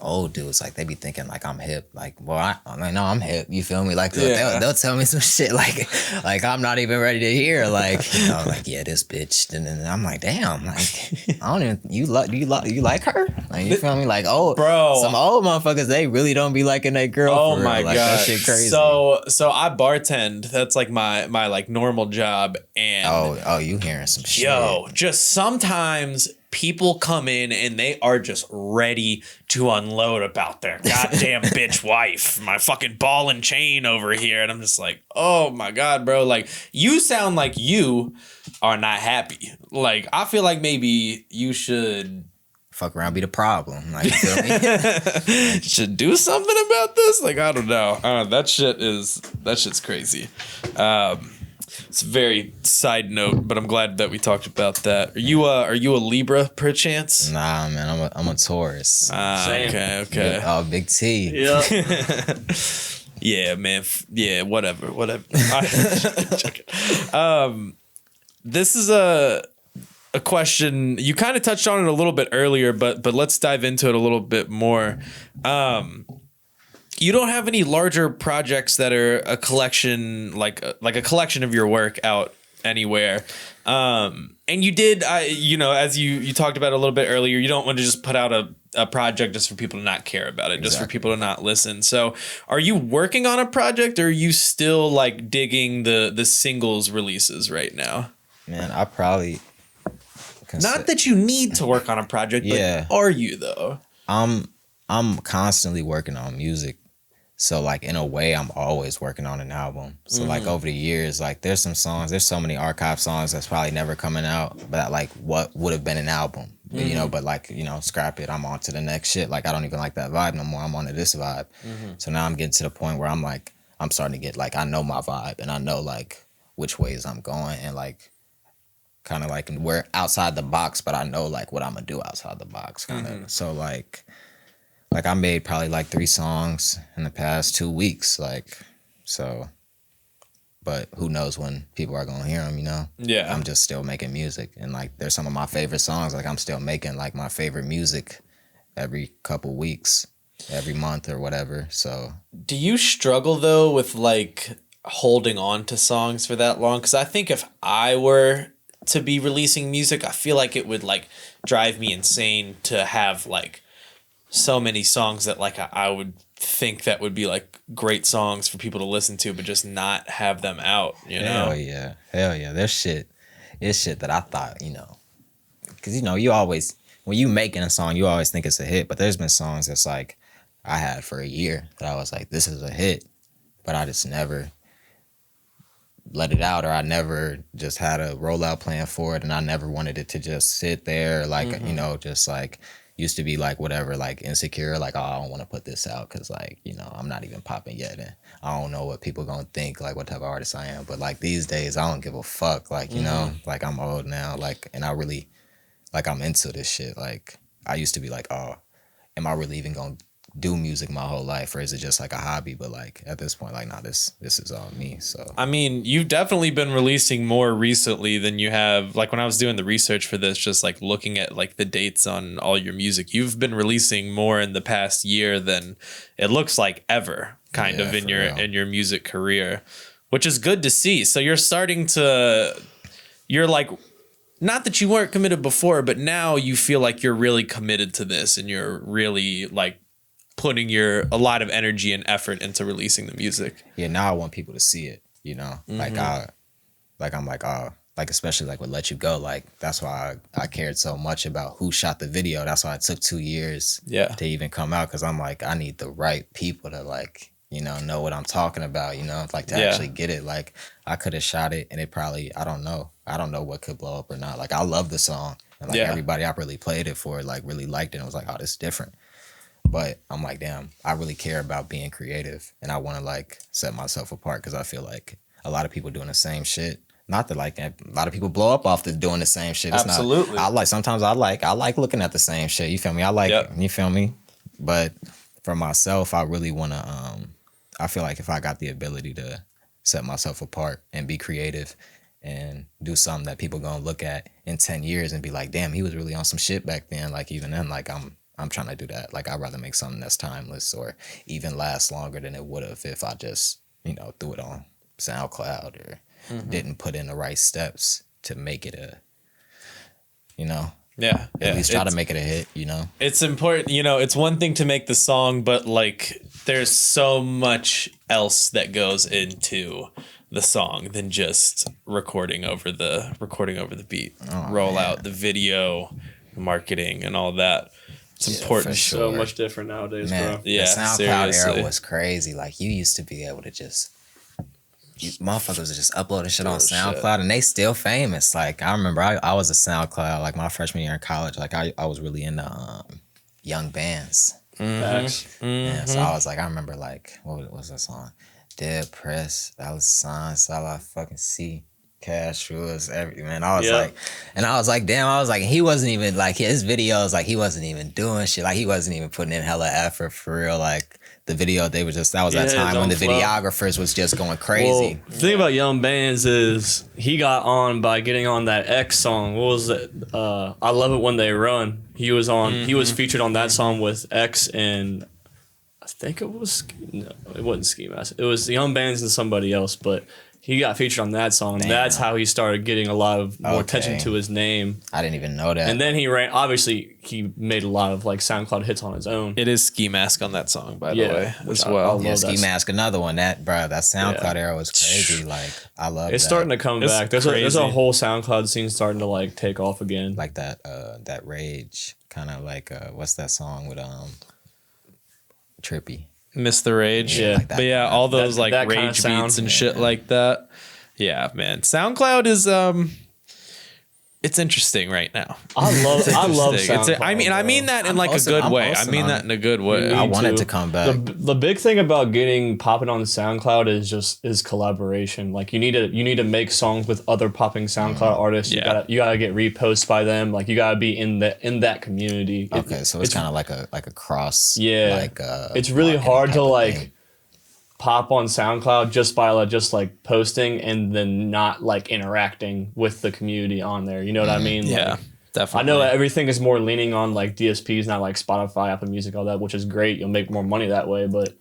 old dudes, like they be thinking like I'm hip, like well I know I'm hip, you feel me? Like they'll tell me some shit like I'm not even ready to hear, like like yeah this bitch, and then I'm like damn, like I don't even you like her, like you feel me? Like bro, some old motherfuckers they really don't be liking their girl. Oh my god, that shit crazy. So I bartend. That's like my like normal job, and you hearing some shit? Yo, just sometimes. People come in and they are just ready to unload about their goddamn bitch wife, my fucking ball and chain over here. And I'm just like, oh my God, bro. Like, you sound like you are not happy. Like, I feel like maybe you should fuck around, be the problem. Like, you feel me? Should do something about this. Like, I don't know. That shit's crazy. It's a very side note, but I'm glad that we talked about that. Are you a Libra perchance? Nah, man, I'm a Taurus. Okay. Oh, big T. Yeah. Yeah, man. Yeah, whatever. This is a question you kind of touched on it a little bit earlier, but let's dive into it a little bit more. You don't have any larger projects that are a collection, like a collection of your work out anywhere. And you did, as you talked about a little bit earlier, you don't want to just put out a project just for people to not care about it, exactly. Just for people to not listen. So are you working on a project, or are you still like digging the singles releases right now? Man, I probably Not that you need to work on a project, but are you though? I'm constantly working on music. So like in a way I'm always working on an album. So like over the years, like there's some songs, there's so many archive songs that's probably never coming out, but like what would have been an album. But, you know, but like, you know, scrap it, I'm on to the next shit. Like I don't even like that vibe no more. I'm on to this vibe. So now I'm getting to the point where I'm like, I'm starting to get like, I know my vibe and I know like which ways I'm going and like kind of like we're outside the box, but I know like what I'm gonna do outside the box kind of. So like I made probably like 3 songs in the past 2 weeks, like, so, but who knows when people are gonna hear them, you know? Yeah. I'm just still making music, and like there's some of my favorite songs, like I'm still making like my favorite music every couple weeks, every month or whatever, so. Do you struggle though with like holding on to songs for that long? Because I think if I were to be releasing music, I feel like it would like drive me insane to have like so many songs that like I would think that would be like great songs for people to listen to, but just not have them out, you know? Hell yeah. There's shit. It's shit that I thought, you know, because, you know, you always, when you making a song, you always think it's a hit, but there's been songs that's like I had for a year that I was like, this is a hit, but I just never let it out, or I never just had a rollout plan for it, and I never wanted it to just sit there, like, you know, just like, used to be like whatever, like insecure, like, oh, I don't want to put this out because like, you know, I'm not even popping yet and I don't know what people gonna think, like what type of artist I am. But like these days I don't give a fuck, like, you know, like I'm old now, like, and I really, like I'm into this shit. Like I used to be like, oh, am I really even gonna do music my whole life, or is it just like a hobby? But like at this point, like, nah, this is all me. So I mean, you've definitely been releasing more recently than you have. Like when I was doing the research for this, just like looking at like the dates on all your music, you've been releasing more in the past year than it looks like ever, kind of in your music career, which is good to see. So you're starting to, you're like, not that you weren't committed before, but now you feel like you're really committed to this and you're really like putting a lot of energy and effort into releasing the music. Yeah, now I want people to see it, you know? Like I'm like, oh, like especially like with Let You Go, like that's why I cared so much about who shot the video. That's why it took 2 years to even come out, because I'm like, I need the right people to like, you know what I'm talking about, you know, like to actually get it. Like I could have shot it and it probably, I don't know what could blow up or not. Like I love the song, and like everybody I really played it for like really liked it and was like, oh, this is different. But I'm like, damn, I really care about being creative, and I want to like set myself apart, because I feel like a lot of people doing the same shit. Not that like a lot of people blow up off doing the same shit. It's absolutely. Not, sometimes I like looking at the same shit. You feel me? I like it. You feel me? But for myself, I really want to. I feel like if I got the ability to set myself apart and be creative and do something that people gonna look at in 10 years and be like, damn, he was really on some shit back then. Like even then, like I'm trying to do that. Like I'd rather make something that's timeless or even last longer than it would have if I just, you know, threw it on SoundCloud or didn't put in the right steps to make it a, you know. Yeah. At least try to make it a hit, you know. It's important, you know, it's one thing to make the song, but like there's so much else that goes into the song than just recording over the beat. Roll out the video, marketing and all that. It's important. Sure. So much different nowadays, bro. Yeah, the SoundCloud era was crazy. Like you used to be able to just, motherfuckers was just uploading shit on SoundCloud, and they still famous. Like I remember, I was a SoundCloud like my freshman year in college. Like I was really into young bands. Yeah, so I was like, I remember like what was that song? Dead Press, $, all I fucking see. Cash was every man. I was like, damn. I was like, he wasn't even like his videos. Like he wasn't even doing shit. Like he wasn't even putting in hella effort for real. Like the video, that was that time when the videographers was just going crazy. Well, the thing about Young Bands is he got on by getting on that X song. What was it? I Love It When They Run. He was on. He was featured on that song with X and I think it was it wasn't Ski Mask. It was Young Bands and somebody else, but he got featured on that song. Damn. That's how he started getting a lot of more attention to his name. I didn't even know that. And then obviously he made a lot of like SoundCloud hits on his own. It is Ski Mask on that song, by the way, as well. Yeah, Ski Mask, another one. That SoundCloud era was crazy. Like, I love it. It's starting to come back. There's a whole SoundCloud scene starting to like take off again. Like that Rage, kind of like what's that song with Trippy? Miss the Rage. Yeah. Like but yeah, all those like rage beats and shit like that. Yeah, man. SoundCloud is it's interesting right now. I love SoundCloud. I mean that in like a good way. I mean that in a good way. I want it to come back. The big thing about getting popping on SoundCloud is collaboration. Like you need to make songs with other popping SoundCloud artists. Yeah. You gotta get reposts by them. Like you gotta be in that community. Okay, so it's kind of like a cross. Yeah. Like it's really hard to like pop on SoundCloud just by just like posting and then not like interacting with the community on there. You know what I mean? Yeah, like, definitely. I know everything is more leaning on like DSPs, not like Spotify, Apple Music, all that, which is great. You'll make more money that way, but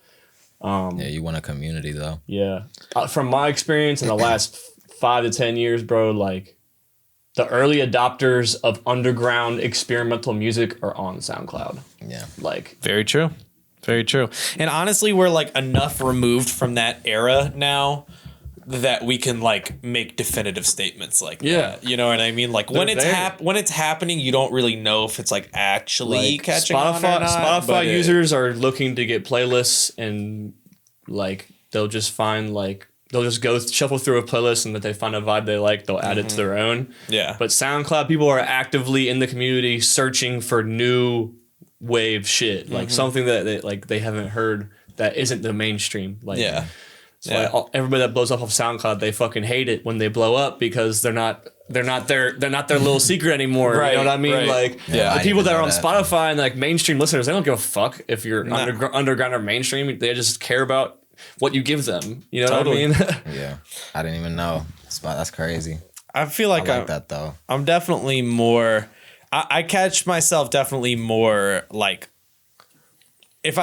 yeah, you want a community though. Yeah, from my experience in the last 5 to 10 years, bro, like the early adopters of underground experimental music are on SoundCloud. Yeah, like very true. Very true. And honestly, we're like enough removed from that era now that we can like make definitive statements like that. You know what I mean? Like when it's happening, you don't really know if it's like actually like catching on or not. Spotify users are looking to get playlists and like they'll just go shuffle through a playlist and if they find a vibe they like, they'll add it to their own. Yeah. But SoundCloud people are actively in the community searching for new wave shit, like something that they haven't heard that isn't the mainstream. Like like everybody that blows up off SoundCloud, they fucking hate it when they blow up because they're not their little secret anymore. Right, you know what I mean? Right. Like the people that are on Spotify and like mainstream listeners, they don't give a fuck if you're underground or mainstream. They just care about what you give them. You know what I mean? Yeah, I didn't even know. That's crazy. I feel like I like that though. I'm definitely more. I catch myself definitely more like if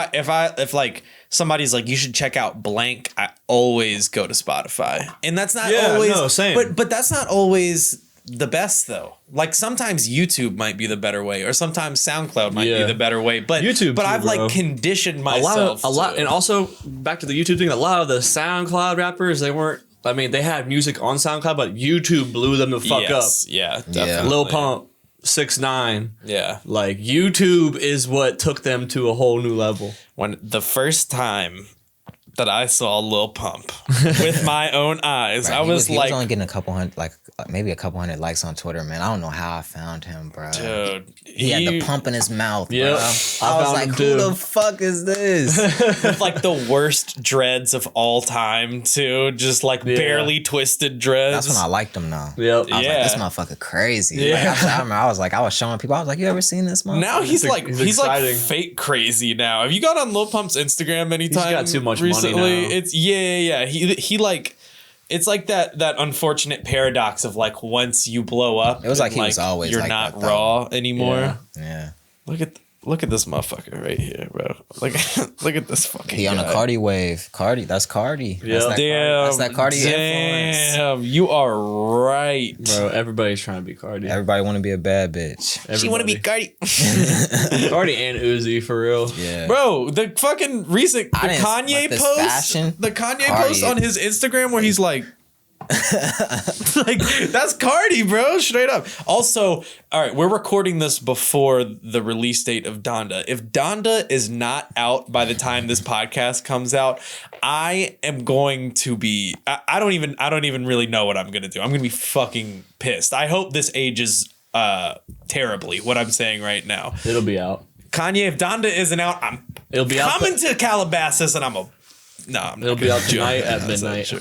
like somebody's like you should check out blank, I always go to Spotify, and that's not always same. But that's not always the best though. Like sometimes YouTube might be the better way, or sometimes SoundCloud might be the better way. But YouTube, but I've like conditioned myself a lot, and also back to the YouTube thing. A lot of the SoundCloud rappers, they had music on SoundCloud, but YouTube blew them the fuck up. Yeah, definitely. Lil Pump, 6ix9ine. Yeah. Like YouTube is what took them to a whole new level. When the first time that I saw Lil Pump with my own eyes, I was like, he was only getting a couple hundred, like maybe a couple hundred likes on Twitter, man. I don't know how I found him, bro. Dude, he had the pump in his mouth, bro. I was like, who the fuck is this? With like the worst dreads of all time, too. Just like barely twisted dreads. That's when I liked him now. Yep. I was like, this motherfucker crazy. Yeah. Like, I remember I was showing people, I was like, you ever seen this motherfucker? Now he's like fake crazy now. Have you gone on Lil Pump's Instagram anytime? He's got too much recently? Money now. It's he like it's like that unfortunate paradox of like once you blow up, it was like he was always you're like not that, raw anymore. Yeah. Look at this motherfucker right here, bro. Look at this fucking He on a Cardi wave. That's Cardi. Yeah. That's that Cardi influence. Damn, you are right. Bro, everybody's trying to be Cardi. Everybody want to be a bad bitch. She want to be Cardi. Cardi and Uzi, for real. Yeah. Bro, the fucking recent Kanye post. The Kanye post on his Instagram where he's like, like that's Cardi, bro, straight up. Also, all right, we're recording this before the release date of Donda. If Donda is not out by the time this podcast comes out, I am going to be I don't even really know what I'm gonna do. I'm gonna be fucking pissed. I hope this ages terribly, what I'm saying right now. It'll be out. Kanye, if Donda isn't out, it'll be coming to Calabasas and it'll be out tonight at midnight.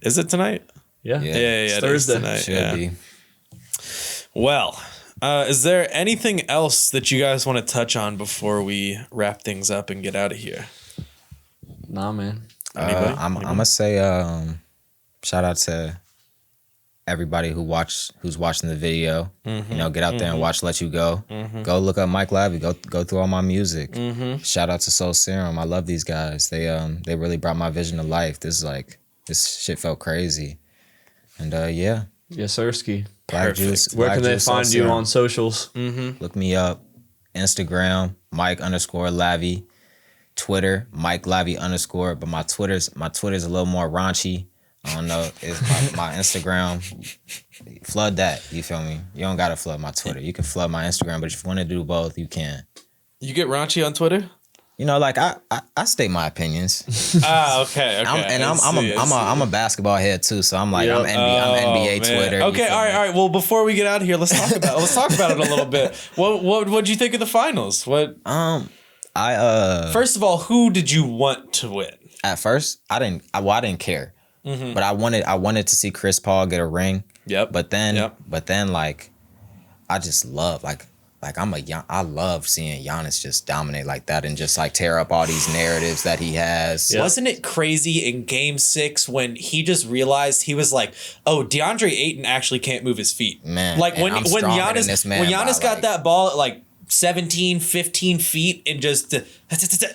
Is it tonight? Yeah. It's Thursday. Tonight. Should be. Well, is there anything else that you guys want to touch on before we wrap things up and get out of here? Nah, man. I'm gonna say shout out to everybody who's watching the video. You know, get out there and watch Let You Go. Go look up Mike Lavi. Go through all my music. Shout out to Soul Serum. I love these guys. They really brought my vision to life. This is like This shit felt crazy. And yeah. Yes, Sirski. Black Juice. Where Black can they Juice, find Soul you Serum. on socials? Look me up. Instagram, Mike_Lavi. Twitter, Mike Lavi _. But my Twitter's a little more raunchy. I don't know. It's my Instagram. Flood that. You feel me? You don't gotta flood my Twitter. You can flood my Instagram, but if you want to do both, you can. You get raunchy on Twitter? You know, like I state my opinions. Okay. I'm a basketball head too, so I'm like I'm NBA Twitter. Okay, all right. Well, before we get out of here, let's talk about it a little bit. What'd you think of the finals? First of all, who did you want to win? At first, I didn't care, but I wanted to see Chris Paul get a ring. Yep. But then like I just love I love seeing Giannis just dominate like that and just like tear up all these narratives that he has. Yeah. Wasn't it crazy in Game 6 when he just realized he was like, oh, DeAndre Ayton actually can't move his feet. Man, like when Giannis got that ball at like 17, 15 feet and just hit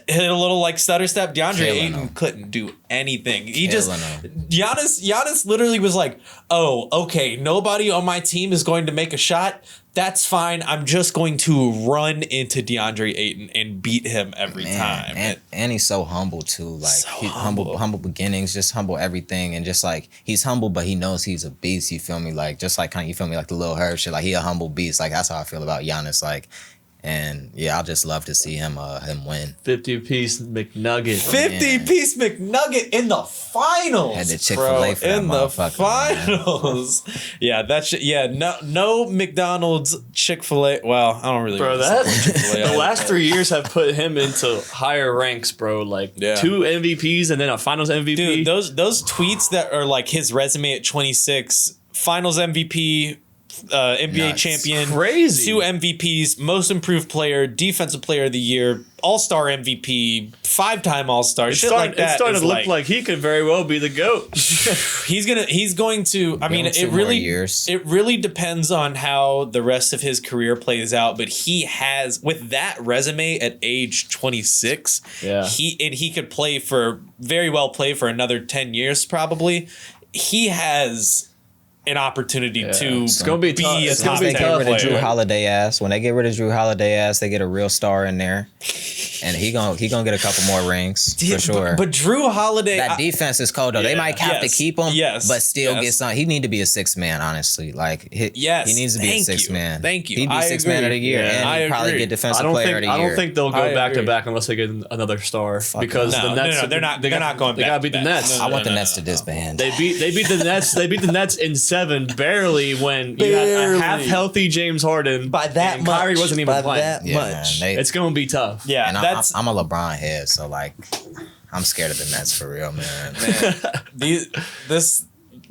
a little like stutter step, DeAndre Ayton couldn't do anything. Giannis literally was like, oh, okay, nobody on my team is going to make a shot. That's fine. I'm just going to run into DeAndre Ayton and beat him every time. And he's so humble too. Like so he's humble beginnings, just humble everything, and just like he's humble, but he knows he's a beast. You feel me? Like just like kind of, you feel me? Like the Lil Herb shit. Like he a humble beast. Like that's how I feel about Giannis. Like. And yeah, I just love to see him win. 50-piece McNugget. 50-piece McNugget in the finals. Had the Chick-fil-A for that in the finals. Man. Yeah, that shit. Yeah, no McDonald's, Chick-fil-A. Well, I don't really. Bro, the last 3 years have put him into higher ranks, bro. Like 2 MVPs and then a Finals MVP. Dude, those tweets that are like his resume at 26, Finals MVP. NBA champion, crazy. 2 MVPs, most improved player, defensive player of the year, all-star MVP, 5-time all-star. Shit like that. It's starting to look like he could very well be the GOAT. He's going to. I mean, it really depends on how the rest of his career plays out. But he has, with that resume at age 26, he could very well play for another 10 years probably. He has an opportunity to it's gonna be tough. It's gonna be tough. When they get rid of Drew Holiday ass, they get a real star in there, and he gonna get a couple more rings for sure. But Drew Holiday, that defense is cold though. They might have to keep him, but still get some. He need to be a 6th man, honestly. Like he needs to be a 6th man. Thank you. He'd be 6th man of the year, and he'd probably get defensive player of the year. I don't think they'll go back to back unless they get another star because the Nets. They're not going back. They gotta beat the Nets. I want the Nets to disband. They beat the Nets. They beat the Nets in 7. Barely when you had a half healthy James Harden by that much. Kyrie wasn't even playing that much. Man, it's gonna be tough. Yeah, and I'm a LeBron head, so like I'm scared of the Nets for real, man.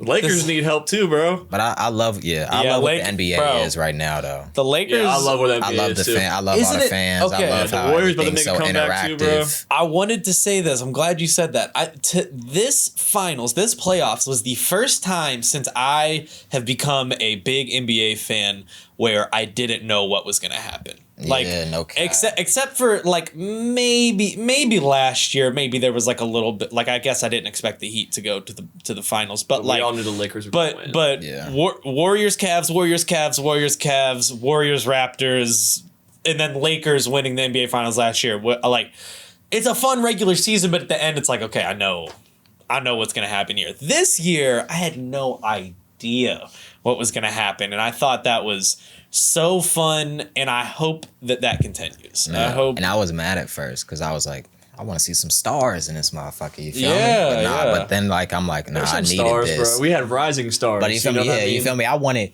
Lakers need help too, bro. But I love what the NBA is right now, though. The Lakers, I love what NBA is too. I love all the fans. Okay. I love how Warriors about to make so a comeback interactive. too, bro. I wanted to say this. I'm glad you said that. This playoffs was the first time since I have become a big NBA fan where I didn't know what was going to happen. Like, no cap. except for like maybe last year, maybe there was like a little bit, like I guess I didn't expect the Heat to go to the finals, but like we all knew the Lakers were going to win. But Warriors, Cavs, Warriors, Raptors, and then Lakers winning the NBA finals last year. Like, it's a fun regular season, but at the end, it's like, okay, I know what's gonna happen here. This year, I had no idea what was gonna happen, and I thought that was so fun, and I hope that continues. Yeah. And I was mad at first because I was like, I want to see some stars in this motherfucker. You feel me? But then like I'm like, nah, I needed stars, this. Bro. We had rising stars. But you feel me? Yeah, you feel me? I wanted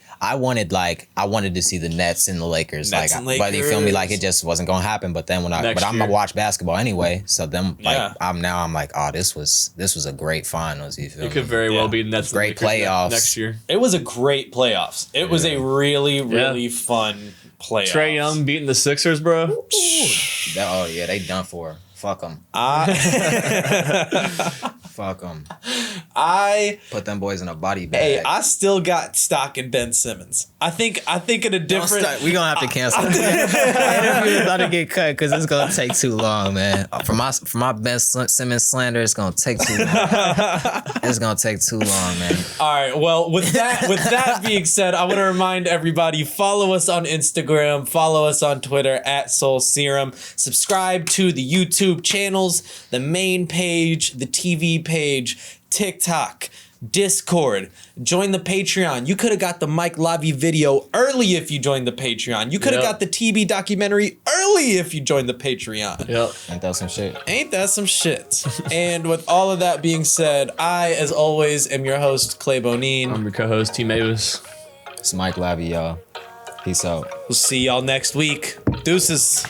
to see the Nets and the Lakers. But you feel me? Like it just wasn't gonna happen. But then I'm gonna watch basketball anyway. So then I'm like, oh, this was a great finals. You feel me? It could very well be Nets. Great playoffs next year. It was a great playoffs. It was a really fun playoffs. Trae Young beating the Sixers, bro. Oh yeah, they done for. Fuck them. Fuck them. I put them boys in a body bag. Hey, I still got stock in Ben Simmons. I think in a different. We gonna have to cancel. The interview about to get cut because it's gonna take too long, man. For my Ben Simmons slander, it's gonna take too long. It's gonna take too long, man. All right. Well, with that being said, I want to remind everybody: follow us on Instagram, follow us on Twitter at Soul Serum. Subscribe to the YouTube channels, the main page, the TV page, TikTok, Discord. Join the Patreon. You could have got the Mike Lavi video early if you joined the Patreon. You could have got the TB documentary early if you joined the Patreon. Yep. Ain't that some shit? Ain't that some shit? And with all of that being said, I, as always, am your host, Clay Bonine. I'm your co-host, T. Mavis. It's Mike Lavi, y'all. Peace out. We'll see y'all next week. Deuces.